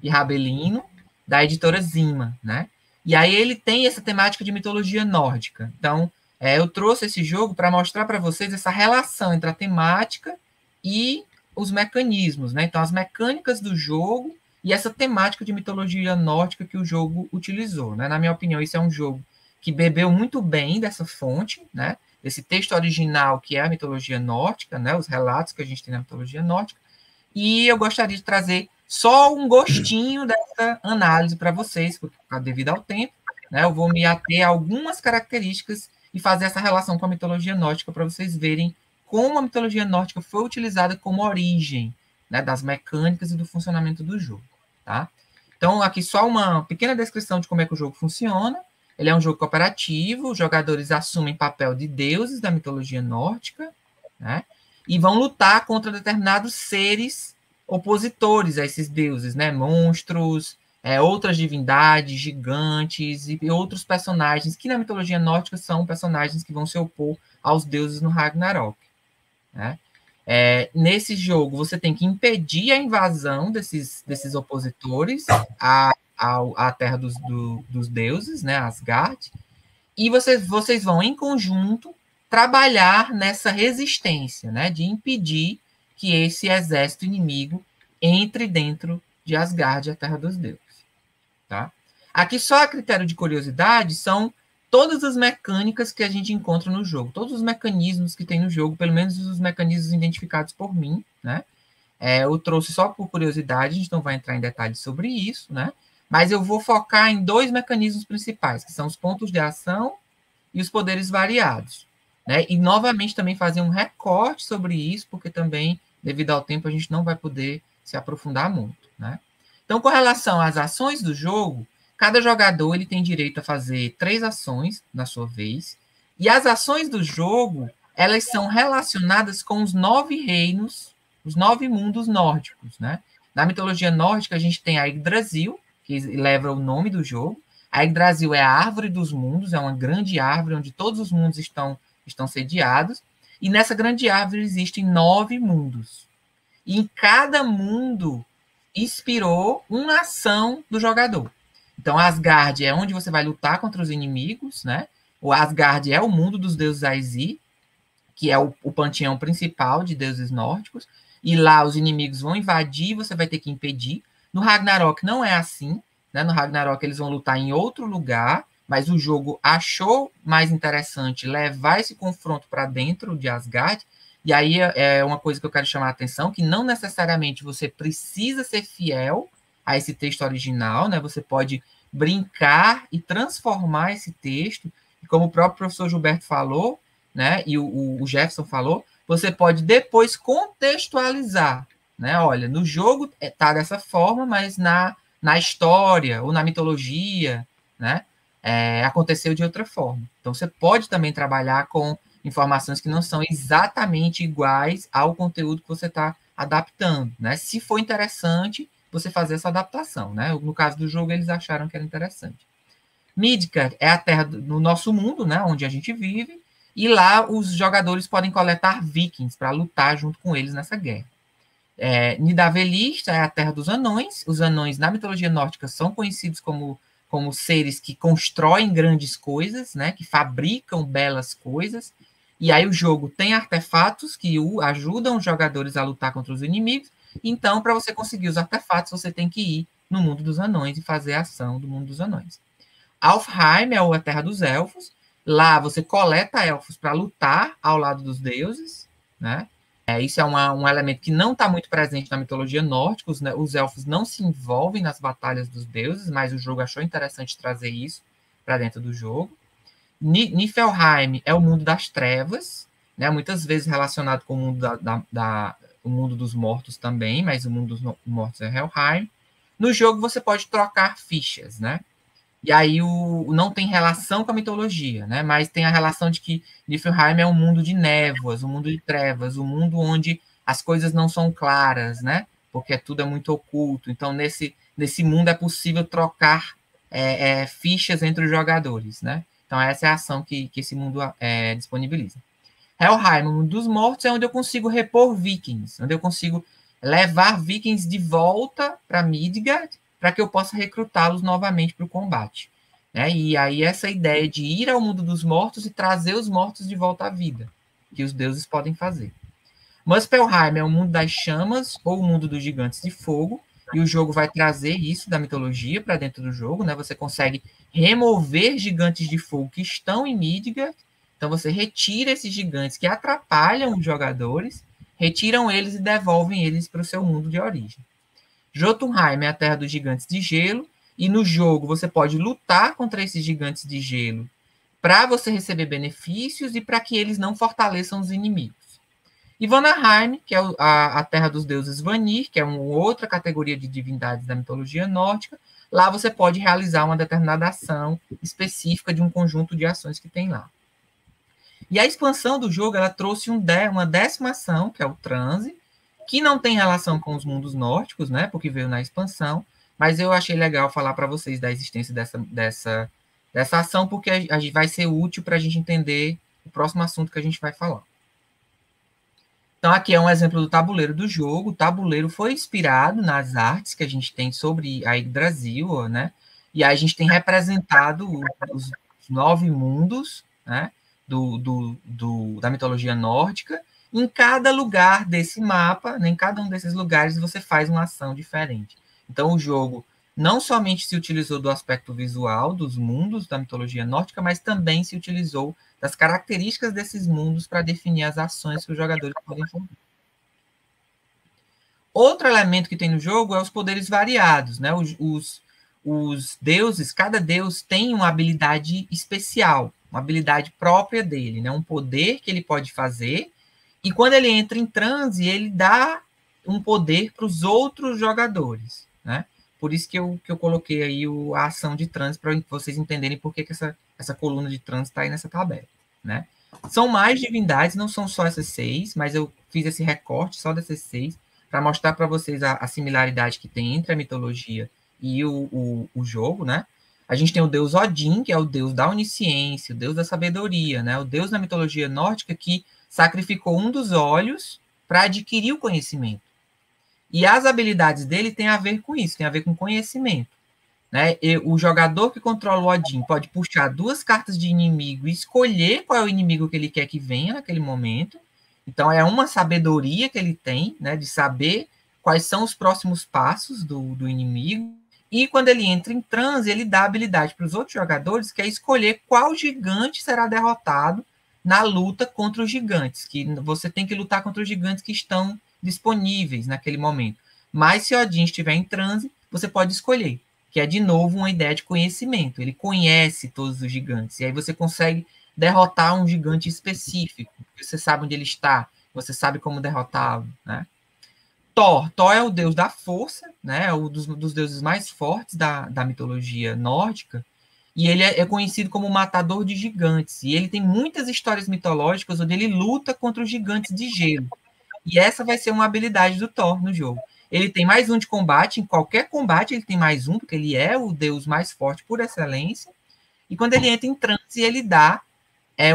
e Rabelino, da editora Zima, né? E aí ele tem essa temática de mitologia nórdica. Então, eu trouxe esse jogo para mostrar para vocês essa relação entre a temática e os mecanismos, né? Então, as mecânicas do jogo e essa temática de mitologia nórdica que o jogo utilizou, né? Na minha opinião, isso é um jogo que bebeu muito bem dessa fonte, né? Desse texto original que é a mitologia nórdica, né? Os relatos que a gente tem na mitologia nórdica. E eu gostaria de trazer só um gostinho dessa análise para vocês, devido ao tempo, né, eu vou me ater a algumas características e fazer essa relação com a mitologia nórdica para vocês verem como a mitologia nórdica foi utilizada como origem, né, das mecânicas e do funcionamento do jogo, tá? Então, aqui só uma pequena descrição de como é que o jogo funciona. Ele é um jogo cooperativo, os jogadores assumem papel de deuses da mitologia nórdica, né, e vão lutar contra determinados seres opositores a esses deuses, né, monstros, outras divindades, gigantes e outros personagens que na mitologia nórdica são personagens que vão se opor aos deuses no Ragnarok, né? Nesse jogo, você tem que impedir a invasão desses opositores à terra dos deuses, né, Asgard, e vocês vão, em conjunto, trabalhar nessa resistência, né, de impedir que esse exército inimigo entre dentro de Asgard, a terra dos deuses. Tá? Aqui, só a critério de curiosidade, são todas as mecânicas que a gente encontra no jogo, todos os mecanismos que tem no jogo, pelo menos os mecanismos identificados por mim, né? Eu trouxe só por curiosidade, a gente não vai entrar em detalhes sobre isso, né? Mas eu vou focar em 2 mecanismos principais, que são os pontos de ação e os poderes variados, né? E, novamente, também fazer um recorte sobre isso, porque também, devido ao tempo, a gente não vai poder se aprofundar muito, né? Então, com relação às ações do jogo, cada jogador ele tem direito a fazer 3 ações na sua vez, e as ações do jogo, elas são relacionadas com os 9 reinos, os 9 mundos nórdicos, né? Na mitologia nórdica, a gente tem a Yggdrasil, que leva o nome do jogo. A Yggdrasil é a árvore dos mundos, é uma grande árvore onde todos os mundos estão sediados, e nessa grande árvore existem 9 mundos. E em cada mundo inspirou uma ação do jogador. Então, Asgard é onde você vai lutar contra os inimigos, né? O Asgard é o mundo dos deuses Aesir, que é o panteão principal de deuses nórdicos, e lá os inimigos vão invadir, você vai ter que impedir. No Ragnarok não é assim, né? No Ragnarok eles vão lutar em outro lugar, mas o jogo achou mais interessante levar esse confronto para dentro de Asgard. E aí é uma coisa que eu quero chamar a atenção, que não necessariamente você precisa ser fiel a esse texto original, né? Você pode brincar e transformar esse texto, e como o próprio professor Gilberto falou, né? E o Jefferson falou, você pode depois contextualizar, né? Olha, no jogo tá dessa forma, mas na história ou na mitologia, né? Aconteceu de outra forma. Então você pode também trabalhar com informações que não são exatamente iguais ao conteúdo que você está adaptando, né? Se for interessante, você fazer essa adaptação, né? No caso do jogo, eles acharam que era interessante. Midgard é a terra do nosso mundo, né? Onde a gente vive, e lá os jogadores podem coletar vikings para lutar junto com eles nessa guerra. Nidavellir é a terra dos anões. Os anões, na mitologia nórdica, são conhecidos como seres que constroem grandes coisas, né? Que fabricam belas coisas. E aí o jogo tem artefatos que ajudam os jogadores a lutar contra os inimigos. Então, para você conseguir os artefatos, você tem que ir no mundo dos anões e fazer a ação do mundo dos anões. Alfheim é a terra dos elfos. Lá você coleta elfos para lutar ao lado dos deuses, né? Isso é um elemento que não está muito presente na mitologia nórdica. Os elfos não se envolvem nas batalhas dos deuses, mas o jogo achou interessante trazer isso para dentro do jogo. Niflheim é o mundo das trevas, né? Muitas vezes relacionado com o mundo o mundo dos mortos também, mas o mundo dos mortos é Helheim. No jogo você pode trocar fichas, né? E aí não tem relação com a mitologia, né? Mas tem a relação de que Niflheim é um mundo de névoas, um mundo de trevas, um mundo onde as coisas não são claras, né? Porque tudo é muito oculto. Então, nesse mundo é possível trocar fichas entre os jogadores, né? Então, essa é a ação que esse mundo disponibiliza. Helheim, o mundo dos mortos, é onde eu consigo repor vikings, onde eu consigo levar vikings de volta para Midgard, para que eu possa recrutá-los novamente para o combate, né? E aí essa ideia de ir ao mundo dos mortos e trazer os mortos de volta à vida, que os deuses podem fazer. Muspelheim é o mundo das chamas, ou o mundo dos gigantes de fogo, e o jogo vai trazer isso da mitologia para dentro do jogo, né? Você consegue remover gigantes de fogo que estão em Midgard. Então você retira esses gigantes que atrapalham os jogadores, retiram eles e devolvem eles para o seu mundo de origem. Jotunheim é a terra dos gigantes de gelo, e no jogo você pode lutar contra esses gigantes de gelo para você receber benefícios e para que eles não fortaleçam os inimigos. E Vanaheim, que é a terra dos deuses Vanir, que é uma outra categoria de divindades da mitologia nórdica, lá você pode realizar uma determinada ação específica de um conjunto de ações que tem lá. E a expansão do jogo, ela trouxe uma 10ª ação, que é o transe, que não tem relação com os mundos nórdicos, né, porque veio na expansão, mas eu achei legal falar para vocês da existência dessa ação, porque a gente vai ser útil para a gente entender o próximo assunto que a gente vai falar. Então, aqui é um exemplo do tabuleiro do jogo. O tabuleiro foi inspirado nas artes que a gente tem sobre a Yggdrasil, né? E aí a gente tem representado os 9 mundos, né? Da mitologia nórdica. Em cada lugar desse mapa, né? Em cada um desses lugares, você faz uma ação diferente. Então, o jogo não somente se utilizou do aspecto visual dos mundos da mitologia nórdica, mas também se utilizou das características desses mundos para definir as ações que os jogadores podem fazer. Outro elemento que tem no jogo é os poderes variados, né? Os deuses, cada deus tem uma habilidade especial, uma habilidade própria dele, né? Um poder que ele pode fazer, e quando ele entra em transe, ele dá um poder para os outros jogadores, né? Por isso que eu coloquei aí a ação de transe, para vocês entenderem por que essa coluna de transe está aí nessa tabela, né? São mais divindades, não são só essas 6, mas eu fiz esse recorte só dessas 6, para mostrar para vocês a similaridade que tem entre a mitologia e o jogo, né? A gente tem o deus Odin, que é o deus da onisciência, o deus da sabedoria, né? O deus da mitologia nórdica que sacrificou um dos olhos para adquirir o conhecimento. E as habilidades dele têm a ver com isso, tem a ver com conhecimento, né? E o jogador que controla o Odin pode puxar 2 cartas de inimigo e escolher qual é o inimigo que ele quer que venha naquele momento. Então, é uma sabedoria que ele tem, né, de saber quais são os próximos passos do inimigo. E quando ele entra em transe, ele dá habilidade para os outros jogadores, que é escolher qual gigante será derrotado na luta contra os gigantes, que você tem que lutar contra os gigantes que estão disponíveis naquele momento. Mas se Odin estiver em transe, você pode escolher, que é de novo uma ideia de conhecimento. Ele conhece todos os gigantes, e aí você consegue derrotar um gigante específico. Você sabe onde ele está, você sabe como derrotá-lo, né? Thor é o deus da força, né? Um dos deuses mais fortes da mitologia nórdica, e ele é conhecido como o matador de gigantes. E ele tem muitas histórias mitológicas onde ele luta contra os gigantes de gelo. E essa vai ser uma habilidade do Thor no jogo. Ele tem mais 1 de combate, em qualquer combate ele tem mais 1, porque ele é o deus mais forte por excelência. E quando ele entra em transe, ele dá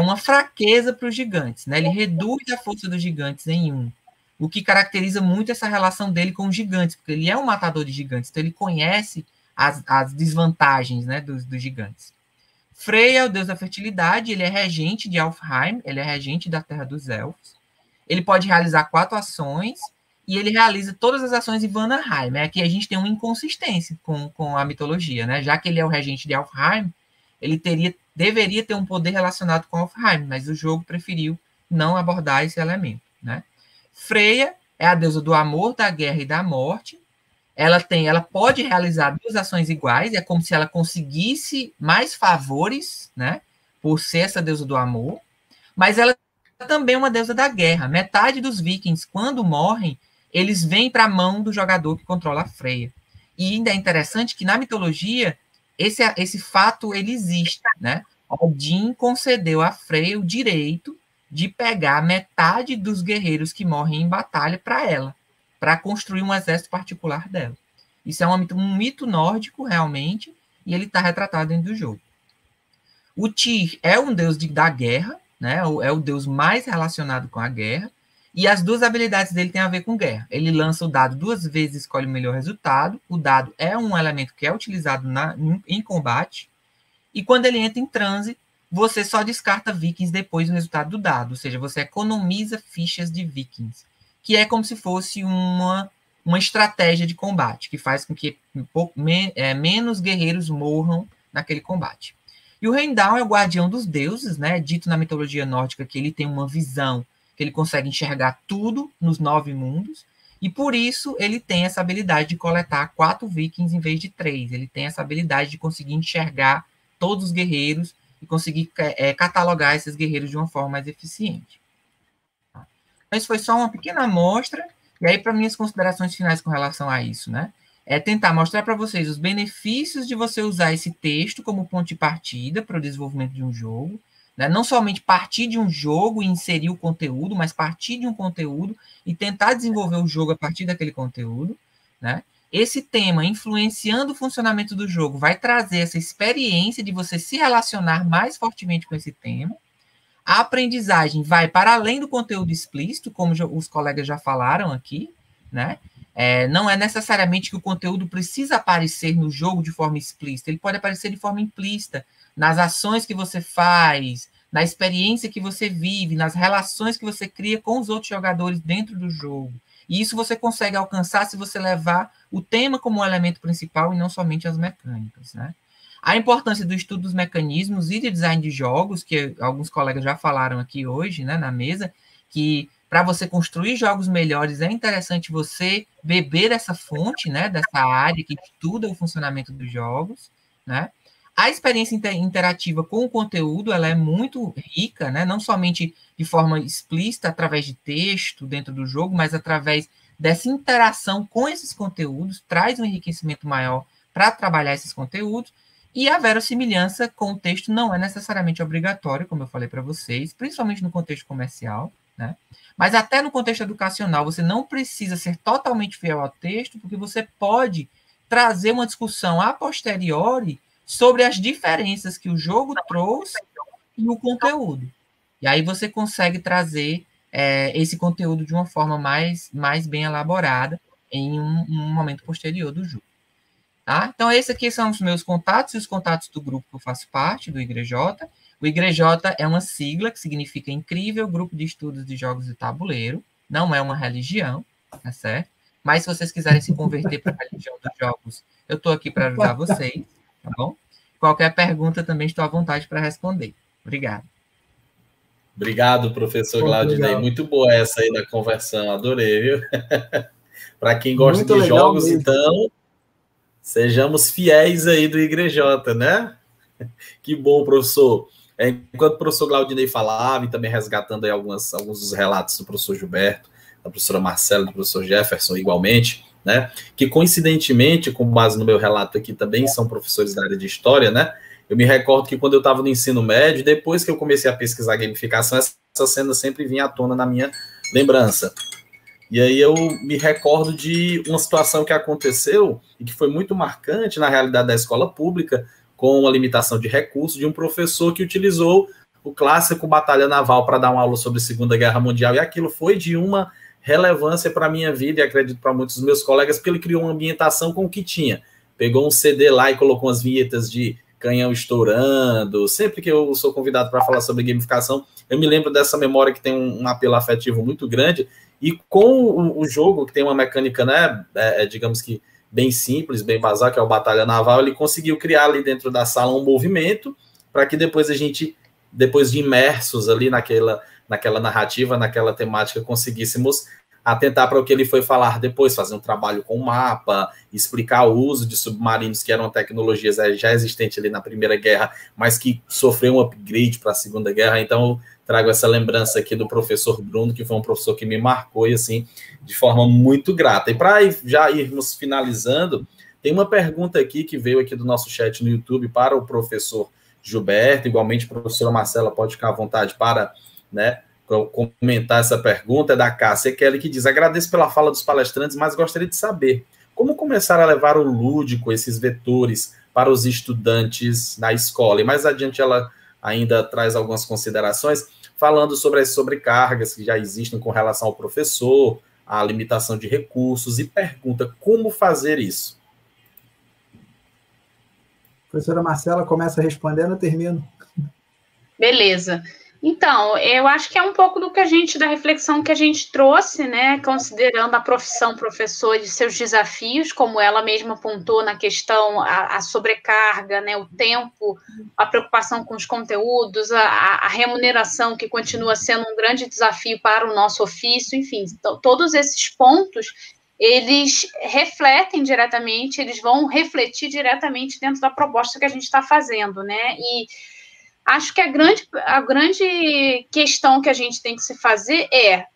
uma fraqueza para os gigantes, né? Ele reduz a força dos gigantes em 1, o que caracteriza muito essa relação dele com os gigantes, porque ele é um matador de gigantes, então ele conhece as desvantagens, né, dos gigantes. Frey é o deus da fertilidade, ele é regente de Alfheim, ele é regente da Terra dos Elfos. Ele pode realizar 4 ações, e ele realiza todas as ações em Vanaheim. Aqui a gente tem uma inconsistência com a mitologia, né? Já que ele é o regente de Alfheim, ele deveria ter um poder relacionado com Alfheim, mas o jogo preferiu não abordar esse elemento, né? Freya é a deusa do amor, da guerra e da morte. Ela pode realizar 2 ações iguais, é como se ela conseguisse mais favores, né? Por ser essa deusa do amor, mas ela também é uma deusa da guerra. Metade dos vikings, quando morrem, eles vêm para a mão do jogador que controla a Freya. E ainda é interessante que na mitologia esse fato ele existe, né? Odin concedeu a Freya o direito de pegar metade dos guerreiros que morrem em batalha para ela, para construir um exército particular dela. Isso é um mito nórdico, realmente, e ele está retratado dentro do jogo. O Tyr é um deus da guerra, né? É o deus mais relacionado com a guerra, e as 2 habilidades dele têm a ver com guerra. Ele lança o dado 2 vezes e escolhe o melhor resultado. O dado é um elemento que é utilizado em combate, e quando ele entra em transe, você só descarta vikings depois do resultado do dado, ou seja, você economiza fichas de vikings, que é como se fosse uma estratégia de combate, que faz com que menos guerreiros morram naquele combate. E o Heimdall é o guardião dos deuses, né? Dito na mitologia nórdica que ele tem uma visão, que ele consegue enxergar tudo nos 9 mundos, E por isso ele tem essa habilidade de coletar 4 vikings em vez de 3. Ele tem essa habilidade de conseguir enxergar todos os guerreiros e conseguir catalogar esses guerreiros de uma forma mais eficiente. Tá? Então, isso foi só uma pequena amostra. E aí, para minhas considerações finais com relação a isso, né? É tentar mostrar para vocês os benefícios de você usar esse texto como ponto de partida para o desenvolvimento de um jogo. Né? Não somente partir de um jogo e inserir o conteúdo, mas partir de um conteúdo e tentar desenvolver o jogo a partir daquele conteúdo. Né? Esse tema, influenciando o funcionamento do jogo, vai trazer essa experiência de você se relacionar mais fortemente com esse tema. A aprendizagem vai para além do conteúdo explícito, como os colegas já falaram aqui, né? Não é necessariamente que o conteúdo precisa aparecer no jogo de forma explícita, ele pode aparecer de forma implícita, nas ações que você faz, na experiência que você vive, nas relações que você cria com os outros jogadores dentro do jogo. E isso você consegue alcançar se você levar o tema como um elemento principal e não somente as mecânicas, né? A importância do estudo dos mecanismos e de design de jogos, que alguns colegas já falaram aqui hoje, né, na mesa, que para você construir jogos melhores é interessante você beber essa fonte, né, dessa área que estuda o funcionamento dos jogos, né? A experiência interativa com o conteúdo, ela é muito rica, né? Não somente de forma explícita, através de texto dentro do jogo, mas através dessa interação com esses conteúdos, traz um enriquecimento maior para trabalhar esses conteúdos. E a verossimilhança com o texto não é necessariamente obrigatório, como eu falei para vocês, principalmente no contexto comercial, né? Mas até no contexto educacional, você não precisa ser totalmente fiel ao texto, porque você pode trazer uma discussão a posteriori sobre as diferenças que o jogo trouxe e o conteúdo. E aí você consegue trazer esse conteúdo de uma forma mais bem elaborada em um momento posterior do jogo. Tá? Então, esses aqui são os meus contatos e os contatos do grupo que eu faço parte, do IGRJ. O IGRJ é uma sigla que significa Incrível Grupo de Estudos de Jogos de Tabuleiro. Não é uma religião, tá certo? Mas se vocês quiserem se converter para a religião dos jogos, eu estou aqui para ajudar vocês, tá bom? Qualquer pergunta também estou à vontade para responder. Obrigado. Obrigado, professor Glaudinei. Muito boa essa aí da conversão, adorei, viu? Para quem gosta de jogos, mesmo. Então, sejamos fiéis aí do IGRJ, né? Que bom, professor. Enquanto o professor Glaudinei falava, e também resgatando aí alguns dos relatos do professor Gilberto, da professora Marcela, do professor Jefferson, igualmente, né? Que coincidentemente, com base no meu relato aqui, também são professores da área de história, né? Eu me recordo que quando eu estava no ensino médio, depois que eu comecei a pesquisar gamificação, essa cena sempre vinha à tona na minha lembrança. E aí eu me recordo de uma situação que aconteceu e que foi muito marcante na realidade da escola pública, com a limitação de recursos, de um professor que utilizou o clássico Batalha Naval para dar uma aula sobre a Segunda Guerra Mundial, e aquilo foi de uma relevância para a minha vida, e acredito para muitos dos meus colegas, porque ele criou uma ambientação com o que tinha. Pegou um CD lá e colocou umas vinhetas de canhão estourando. Sempre que eu sou convidado para falar sobre gamificação, eu me lembro dessa memória que tem um apelo afetivo muito grande, e com o jogo, que tem uma mecânica, né, digamos que bem simples, bem basal, que é o Batalha Naval, ele conseguiu criar ali dentro da sala um movimento para que depois a gente, depois de imersos ali naquela narrativa, naquela temática, conseguíssemos atentar para o que ele foi falar depois, fazer um trabalho com o mapa, explicar o uso de submarinos, que eram tecnologias já existentes ali na Primeira Guerra, mas que sofreu um upgrade para a Segunda Guerra. Então, eu trago essa lembrança aqui do professor Bruno, que foi um professor que me marcou, e assim, de forma muito grata. E para já irmos finalizando, tem uma pergunta aqui que veio aqui do nosso chat no YouTube para o professor Gilberto, igualmente a professora Marcela pode ficar à vontade para, né, comentar essa pergunta, é da Cássia Kelly, que diz: agradeço pela fala dos palestrantes, mas gostaria de saber como começar a levar o lúdico, esses vetores, para os estudantes na escola. E mais adiante ela ainda traz algumas considerações, falando sobre as sobrecargas que já existem com relação ao professor, a limitação de recursos, e pergunta como fazer isso. Professora Marcela começa respondendo, eu termino. Beleza. Então, eu acho que é um pouco da reflexão que a gente trouxe, né, considerando a profissão professor e seus desafios, como ela mesma apontou na questão, a sobrecarga, né, o tempo, a preocupação com os conteúdos, a remuneração, que continua sendo um grande desafio para o nosso ofício, enfim, todos esses pontos, eles refletem diretamente, eles vão refletir diretamente dentro da proposta que a gente está fazendo, né, e acho que a grande questão que a gente tem que se fazer é: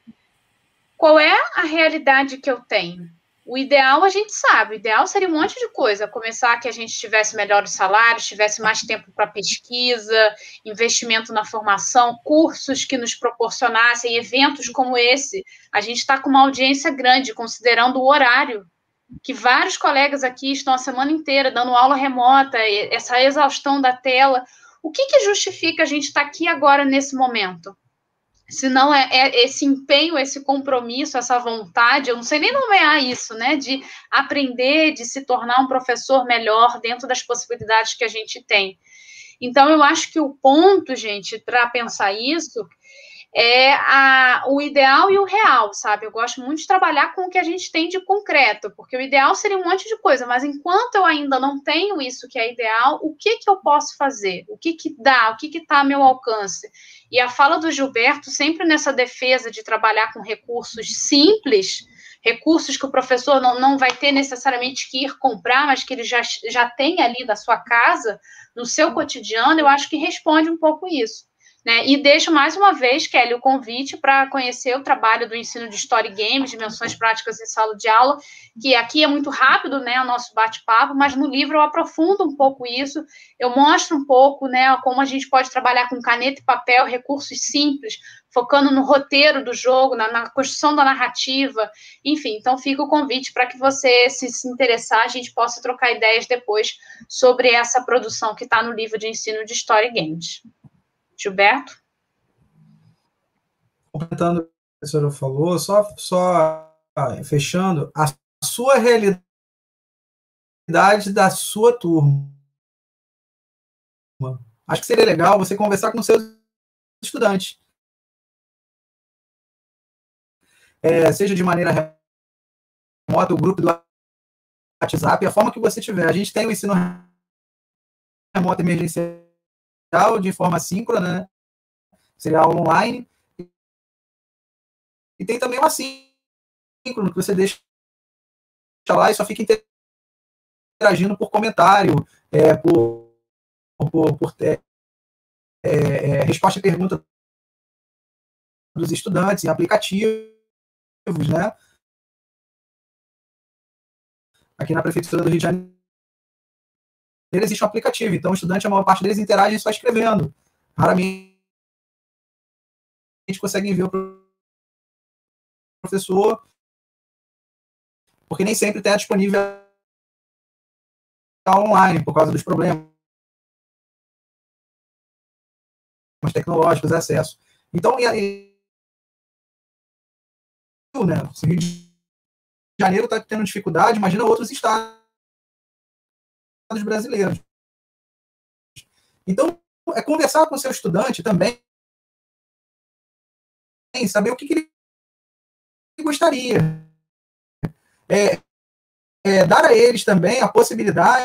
qual é a realidade que eu tenho? O ideal a gente sabe, o ideal seria um monte de coisa, começar que a gente tivesse melhores salários, tivesse mais tempo para pesquisa, investimento na formação, cursos que nos proporcionassem eventos como esse. A gente está com uma audiência grande, considerando o horário, que vários colegas aqui estão a semana inteira dando aula remota, essa exaustão da tela. O que justifica a gente estar aqui agora, nesse momento? Se não é esse empenho, esse compromisso, essa vontade, eu não sei nem nomear isso, né? De aprender, de se tornar um professor melhor dentro das possibilidades que a gente tem. Então, eu acho que o ponto, gente, para pensar isso é o ideal e o real, sabe? Eu gosto muito de trabalhar com o que a gente tem de concreto, porque o ideal seria um monte de coisa, mas enquanto eu ainda não tenho isso que é ideal, o que eu posso fazer? O que dá? O que está a meu alcance? E a fala do Gilberto, sempre nessa defesa de trabalhar com recursos simples, recursos que o professor não vai ter necessariamente que ir comprar, mas que ele já tem ali da sua casa, no seu cotidiano, eu acho que responde um pouco isso. Né? E deixo mais uma vez, Kelly, o convite para conhecer o trabalho do ensino de Story Games, dimensões práticas em sala de aula, que aqui é muito rápido, né, o nosso bate-papo, mas no livro eu aprofundo um pouco isso, eu mostro um pouco, né, como a gente pode trabalhar com caneta e papel, recursos simples, focando no roteiro do jogo, na construção da narrativa, enfim, então fica o convite para que você, se interessar, a gente possa trocar ideias depois sobre essa produção que está no livro de ensino de Story Games. Gilberto? Completando o que a senhora falou, só fechando, a sua realidade da sua turma. Acho que seria legal você conversar com seus estudantes. Seja de maneira remota, o grupo do WhatsApp, a forma que você tiver. A gente tem o ensino remoto emergencial de forma síncrona, né? Seria aula online. E tem também o assíncrono, que você deixa lá e só fica interagindo por comentário, por resposta e pergunta dos estudantes em aplicativos, né? Aqui na Prefeitura do Rio de Janeiro existe um aplicativo, então o estudante, a maior parte deles interagem só escrevendo. Raramente conseguem ver o professor, porque nem sempre está disponível online, por causa dos problemas tecnológicos, acesso. Então, né, se o Rio de Janeiro está tendo dificuldade, imagina outros estados brasileiros. Então, é conversar com o seu estudante também, saber o que ele gostaria. Dar a eles também a possibilidade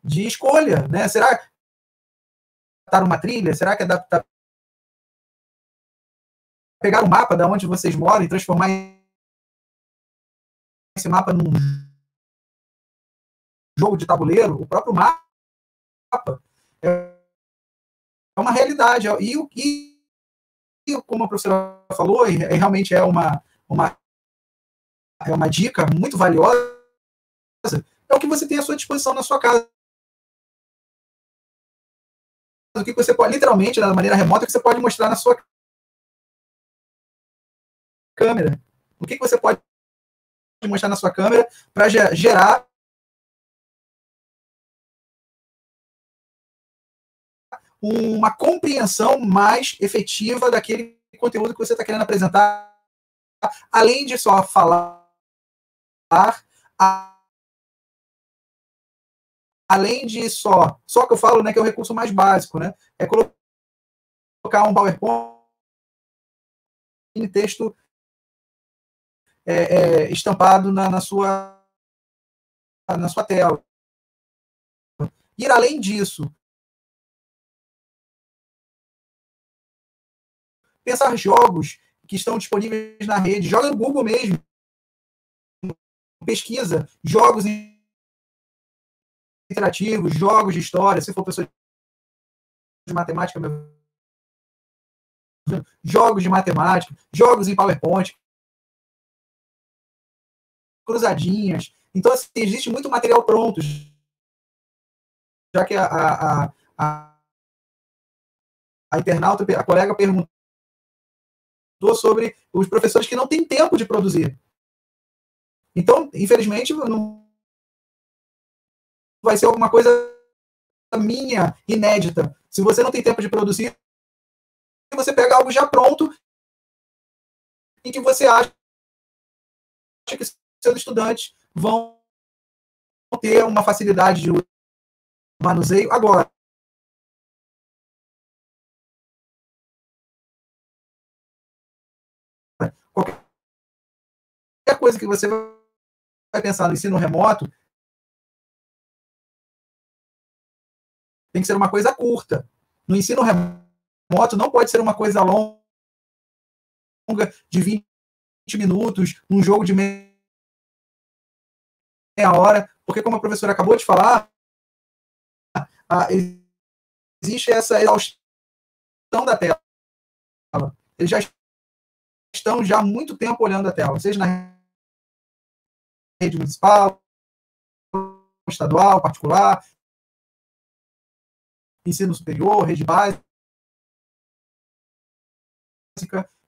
de escolha, né? Será que adaptar uma trilha? Será que adaptar pegar o mapa de onde vocês moram e transformar esse mapa num jogo de tabuleiro? O próprio mapa é uma realidade. E como a professora falou, e realmente é uma dica muito valiosa, é o que você tem à sua disposição na sua casa. O que você pode, literalmente, da maneira remota, que você pode mostrar na sua câmera. O que você pode mostrar na sua câmera para gerar uma compreensão mais efetiva daquele conteúdo que você está querendo apresentar, além de só falar além de só que eu falo, né, que é o recurso mais básico, né, é colocar um PowerPoint em texto estampado na sua tela. Ir além disso, pensar jogos que estão disponíveis na rede, joga no Google mesmo, pesquisa jogos interativos, jogos de história, se for pessoa de matemática, jogos de matemática, jogos em PowerPoint, cruzadinhas. Então, assim, existe muito material pronto, já que a internauta, a colega perguntou sobre os professores que não têm tempo de produzir. Então, infelizmente, não vai ser alguma coisa minha, inédita. Se você não tem tempo de produzir, você pega algo já pronto e que você acha que seus estudantes vão ter uma facilidade de manuseio. Agora, qualquer coisa que você vai pensar no ensino remoto tem que ser uma coisa curta. No ensino remoto não pode ser uma coisa longa de 20 minutos, um jogo de meia hora, porque como a professora acabou de falar, existe essa exaustão da tela. Eles já estão há muito tempo olhando a tela, seja na rede municipal, estadual, particular, ensino superior, rede básica,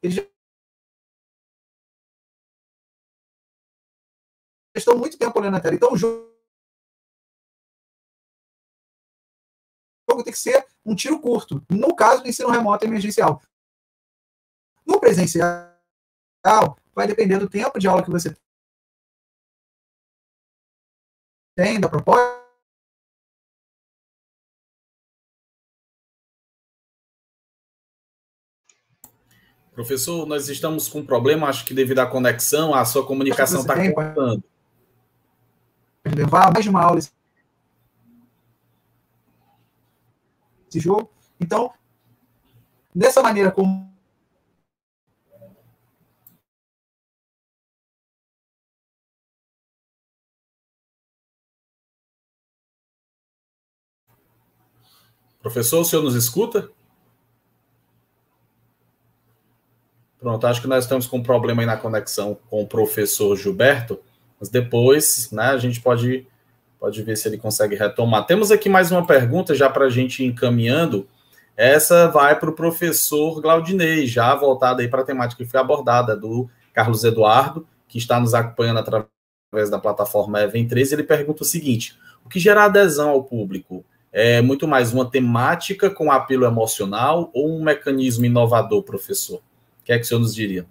eles já estão muito tempo olhando a tela. Então, o jogo tem que ser um tiro curto, no caso do ensino remoto emergencial. No presencial, vai depender do tempo de aula que você tem, da proposta. Professor, nós estamos com um problema, acho que devido à conexão, a sua comunicação está cortando. Pode levar mais de uma aula esse jogo. Então, dessa maneira como Professor, o senhor nos escuta? Pronto, acho que nós estamos com um problema aí na conexão com o professor Gilberto, mas depois, né, a gente pode ver se ele consegue retomar. Temos aqui mais uma pergunta, já para a gente ir encaminhando. Essa vai para o professor Glaudinei, já voltada aí para a temática que foi abordada, do Carlos Eduardo, que está nos acompanhando através da plataforma Even 13. Ele pergunta o seguinte: o que gera adesão ao público? É muito mais uma temática com apelo emocional ou um mecanismo inovador, professor? O que é que o senhor nos diria?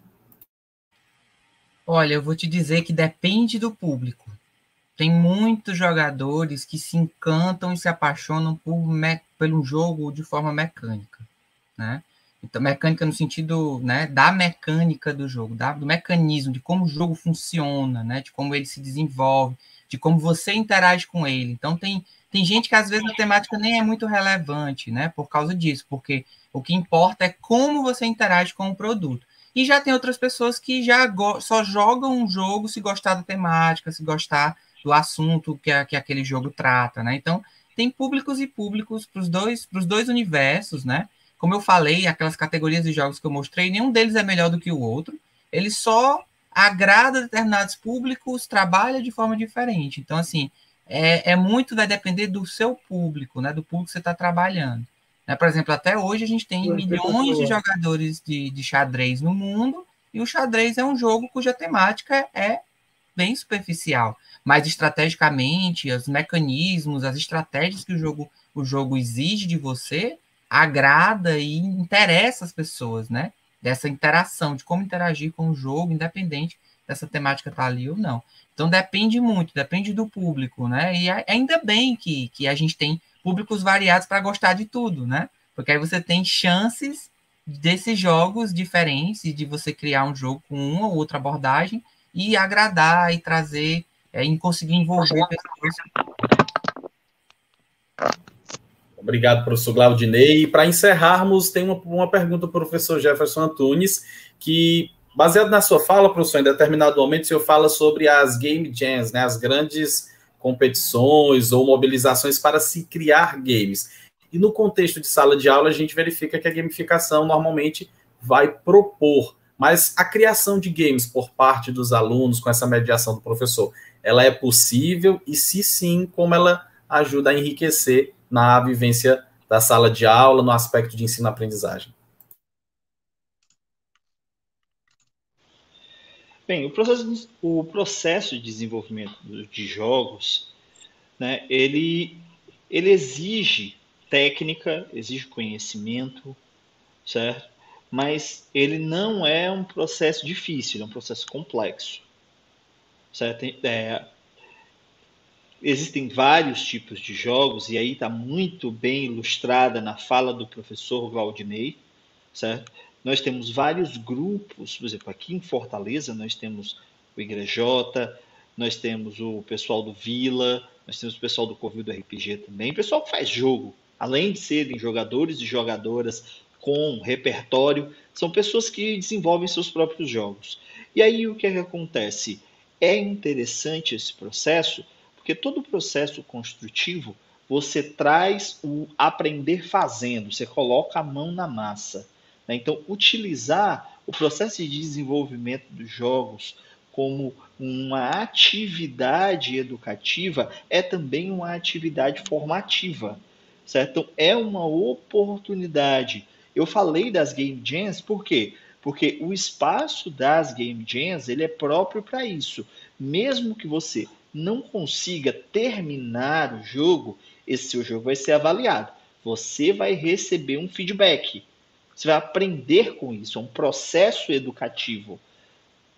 Olha, eu vou te dizer que depende do público. Tem muitos jogadores que se encantam e se apaixonam pelo jogo de forma mecânica, né? Então, mecânica no sentido, né, da mecânica do jogo, do mecanismo, de como o jogo funciona, né, de como ele se desenvolve, de como você interage com ele. Então, tem gente que às vezes a temática nem é muito relevante, né, por causa disso, porque o que importa é como você interage com o produto. E já tem outras pessoas que já só jogam um jogo se gostar da temática, se gostar do assunto que aquele jogo trata, né? Então, tem públicos e públicos para os dois universos, né? Como eu falei, aquelas categorias de jogos que eu mostrei, nenhum deles é melhor do que o outro. Ele só agrada determinados públicos, trabalha de forma diferente. Então, assim, muito vai depender do seu público, né? Do público que você está trabalhando. Né? Por exemplo, até hoje a gente tem milhões de jogadores de xadrez no mundo, e o xadrez é um jogo cuja temática é bem superficial, mas estrategicamente, os mecanismos, as estratégias que o jogo exige de você, agrada e interessa as pessoas, né? Dessa interação, de como interagir com o jogo, independente essa temática está ali ou não. Então depende muito, depende do público, né? E ainda bem que a gente tem públicos variados para gostar de tudo, né? Porque aí você tem chances desses jogos diferentes e de você criar um jogo com uma ou outra abordagem e agradar e trazer e conseguir envolver pessoas. Obrigado, professor Glaudinei. E para encerrarmos, tem uma pergunta do professor Jefferson Antunes, que, baseado na sua fala, professor, em determinado momento, o senhor fala sobre as game jams, né, as grandes competições ou mobilizações para se criar games. E no contexto de sala de aula, a gente verifica que a gamificação normalmente vai propor, mas a criação de games por parte dos alunos, com essa mediação do professor, ela é possível? E se sim, como ela ajuda a enriquecer na vivência da sala de aula, no aspecto de ensino-aprendizagem? Bem, o processo de desenvolvimento de jogos, né, ele exige técnica, exige conhecimento, certo? Mas ele não é um processo difícil, é um processo complexo, certo? Existem vários tipos de jogos, e aí está muito bem ilustrada na fala do professor Glaudinei, certo? Nós temos vários grupos, por exemplo, aqui em Fortaleza nós temos o Igrejota, nós temos o pessoal do Vila, nós temos o pessoal do Covil do RPG também, o pessoal que faz jogo, além de serem jogadores e jogadoras com repertório, são pessoas que desenvolvem seus próprios jogos. E aí o que é que acontece? É interessante esse processo, porque todo processo construtivo, você traz o aprender fazendo, você coloca a mão na massa. Né? Então, utilizar o processo de desenvolvimento dos jogos como uma atividade educativa é também uma atividade formativa. Certo? Então, é uma oportunidade. Eu falei das Game Jams, por quê? Porque o espaço das Game Jams ele é próprio para isso. Mesmo que você não consiga terminar o jogo, esse seu jogo vai ser avaliado. Você vai receber um feedback. Você vai aprender com isso. É um processo educativo.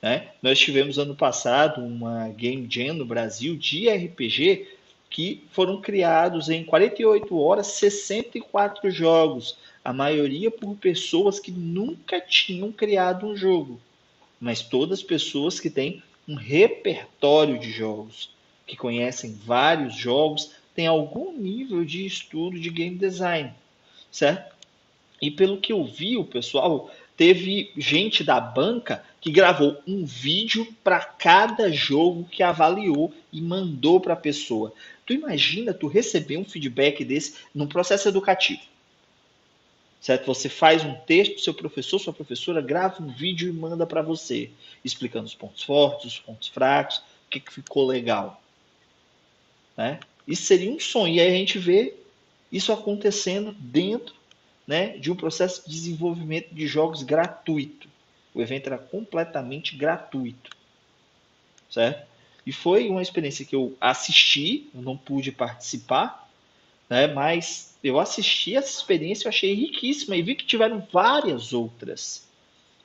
Né? Nós tivemos ano passado uma Game Jam no Brasil de RPG que foram criados em 48 horas 64 jogos. A maioria por pessoas que nunca tinham criado um jogo. Mas todas pessoas que têm um repertório de jogos, que conhecem vários jogos, têm algum nível de estudo de game design, certo? E pelo que eu vi, o pessoal teve gente da banca que gravou um vídeo para cada jogo que avaliou e mandou para a pessoa. Tu imagina tu receber um feedback desse num processo educativo. Certo? Você faz um texto, seu professor, sua professora grava um vídeo e manda para você, explicando os pontos fortes, os pontos fracos, o que ficou legal. Né? Isso seria um sonho. E aí a gente vê isso acontecendo dentro, né, de um processo de desenvolvimento de jogos gratuito. O evento era completamente gratuito. Certo? E foi uma experiência que eu assisti, eu não pude participar, né, mas eu assisti essa experiência, eu achei riquíssima e vi que tiveram várias outras.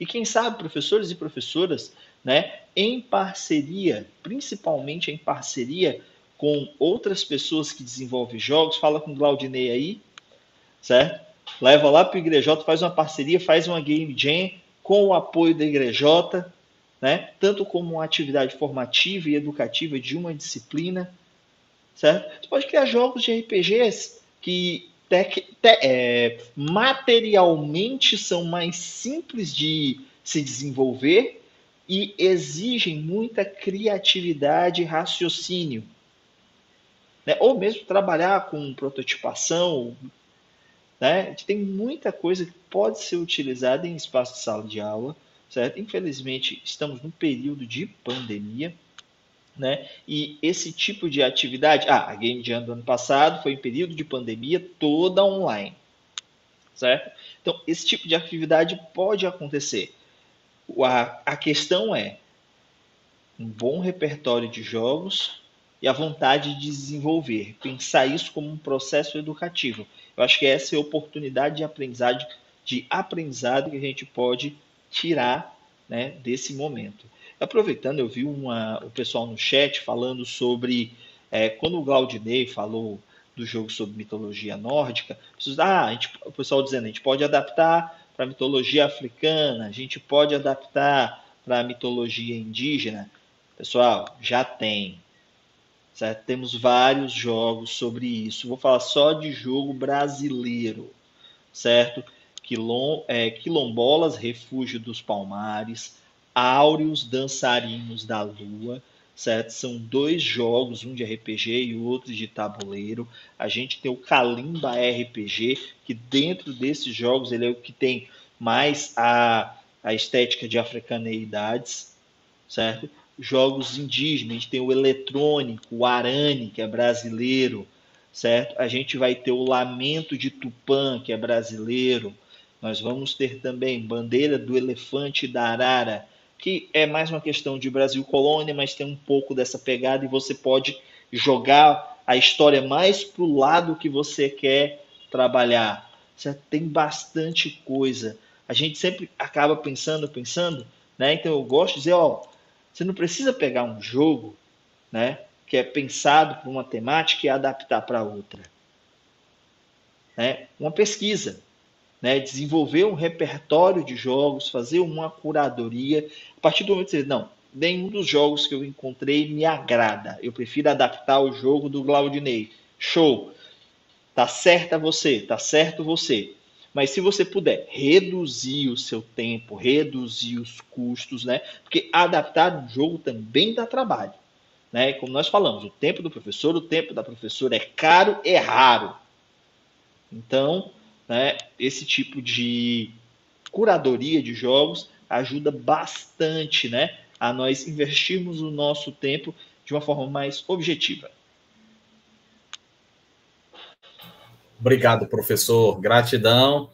E quem sabe, professores e professoras, né, em parceria, principalmente em parceria com outras pessoas que desenvolvem jogos, fala com o Glaudinei aí, certo? Leva lá para o Igrejota, faz uma parceria, faz uma Game Jam com o apoio da Igrejota, né, tanto como uma atividade formativa e educativa de uma disciplina, certo? Você pode criar jogos de RPGs que materialmente são mais simples de se desenvolver e exigem muita criatividade e raciocínio. Né? Ou mesmo trabalhar com prototipação. Né? A gente tem muita coisa que pode ser utilizada em espaço de sala de aula. Certo? Infelizmente, estamos num período de pandemia. Né? E esse tipo de atividade, a Game Jam do ano passado foi em período de pandemia toda online, certo? Então, esse tipo de atividade pode acontecer. A questão é um bom repertório de jogos e a vontade de desenvolver, pensar isso como um processo educativo. Eu acho que essa é a oportunidade de aprendizado que a gente pode tirar, né, desse momento. Aproveitando, eu vi o pessoal no chat falando sobre, quando o Glaudinei falou do jogo sobre mitologia nórdica, o pessoal dizendo, a gente pode adaptar para a mitologia africana, a gente pode adaptar para a mitologia indígena. Pessoal, já tem. Certo? Temos vários jogos sobre isso. Vou falar só de jogo brasileiro, certo? Quilombolas, Refúgio dos Palmares, Áureos Dançarinos da Lua, certo? São 2 jogos, um de RPG e o outro de tabuleiro. A gente tem o Kalimba RPG, que dentro desses jogos ele é o que tem mais a estética de africaneidades, certo? Jogos indígenas, a gente tem o eletrônico, o Arane, que é brasileiro, certo? A gente vai ter o Lamento de Tupã, que é brasileiro. Nós vamos ter também Bandeira do Elefante da Arara, que é mais uma questão de Brasil colônia, mas tem um pouco dessa pegada e você pode jogar a história mais para o lado que você quer trabalhar. Certo? Tem bastante coisa. A gente sempre acaba pensando, né? Então eu gosto de dizer, você não precisa pegar um jogo, né, que é pensado para uma temática e adaptar para outra. Né? Uma pesquisa, né, desenvolver um repertório de jogos, fazer uma curadoria. A partir do momento que você diz, não, nenhum dos jogos que eu encontrei me agrada, eu prefiro adaptar o jogo do Glaudinei. Show! Tá certo você. Mas se você puder reduzir o seu tempo, reduzir os custos, né? Porque adaptar um jogo também dá trabalho, né? Como nós falamos, o tempo do professor, o tempo da professora é caro, é raro. Então, né, esse tipo de curadoria de jogos ajuda bastante, né, a nós investirmos o nosso tempo de uma forma mais objetiva. Obrigado, professor. Gratidão.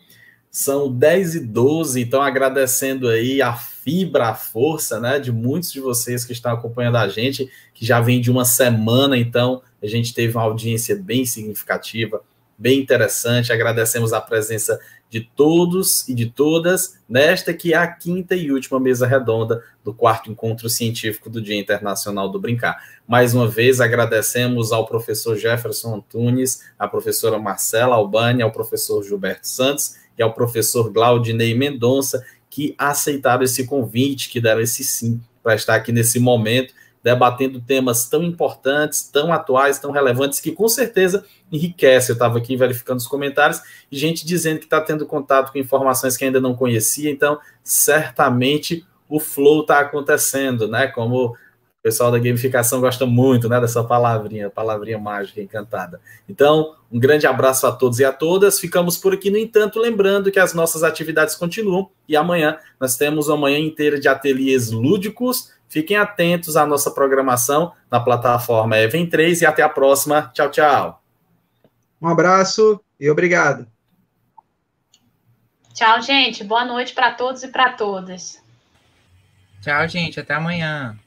São 10h12, então agradecendo aí a fibra, a força, né, de muitos de vocês que estão acompanhando a gente, que já vem de uma semana, então a gente teve uma audiência bem significativa, bem interessante. Agradecemos a presença de todos e de todas nesta que é a 5ª e última mesa redonda do 4º Encontro Científico do Dia Internacional do Brincar. Mais uma vez, agradecemos ao professor Jefferson Antunes, à professora Marcela Albani, ao professor Gilberto Santos e ao professor Glaudinei Mendonça, que aceitaram esse convite, que deram esse sim para estar aqui nesse momento, debatendo temas tão importantes, tão atuais, tão relevantes, que com certeza enriquece. Eu estava aqui verificando os comentários e gente dizendo que está tendo contato com informações que ainda não conhecia, então certamente o flow está acontecendo, né? Como o pessoal da gamificação gosta muito, né, dessa palavrinha mágica, encantada. Então, um grande abraço a todos e a todas. Ficamos por aqui, no entanto, lembrando que as nossas atividades continuam e amanhã nós temos uma manhã inteira de ateliês lúdicos. Fiquem atentos à nossa programação na plataforma Even 3 e até a próxima. Tchau, tchau. Um abraço e obrigado. Tchau, gente. Boa noite para todos e para todas. Tchau, gente. Até amanhã.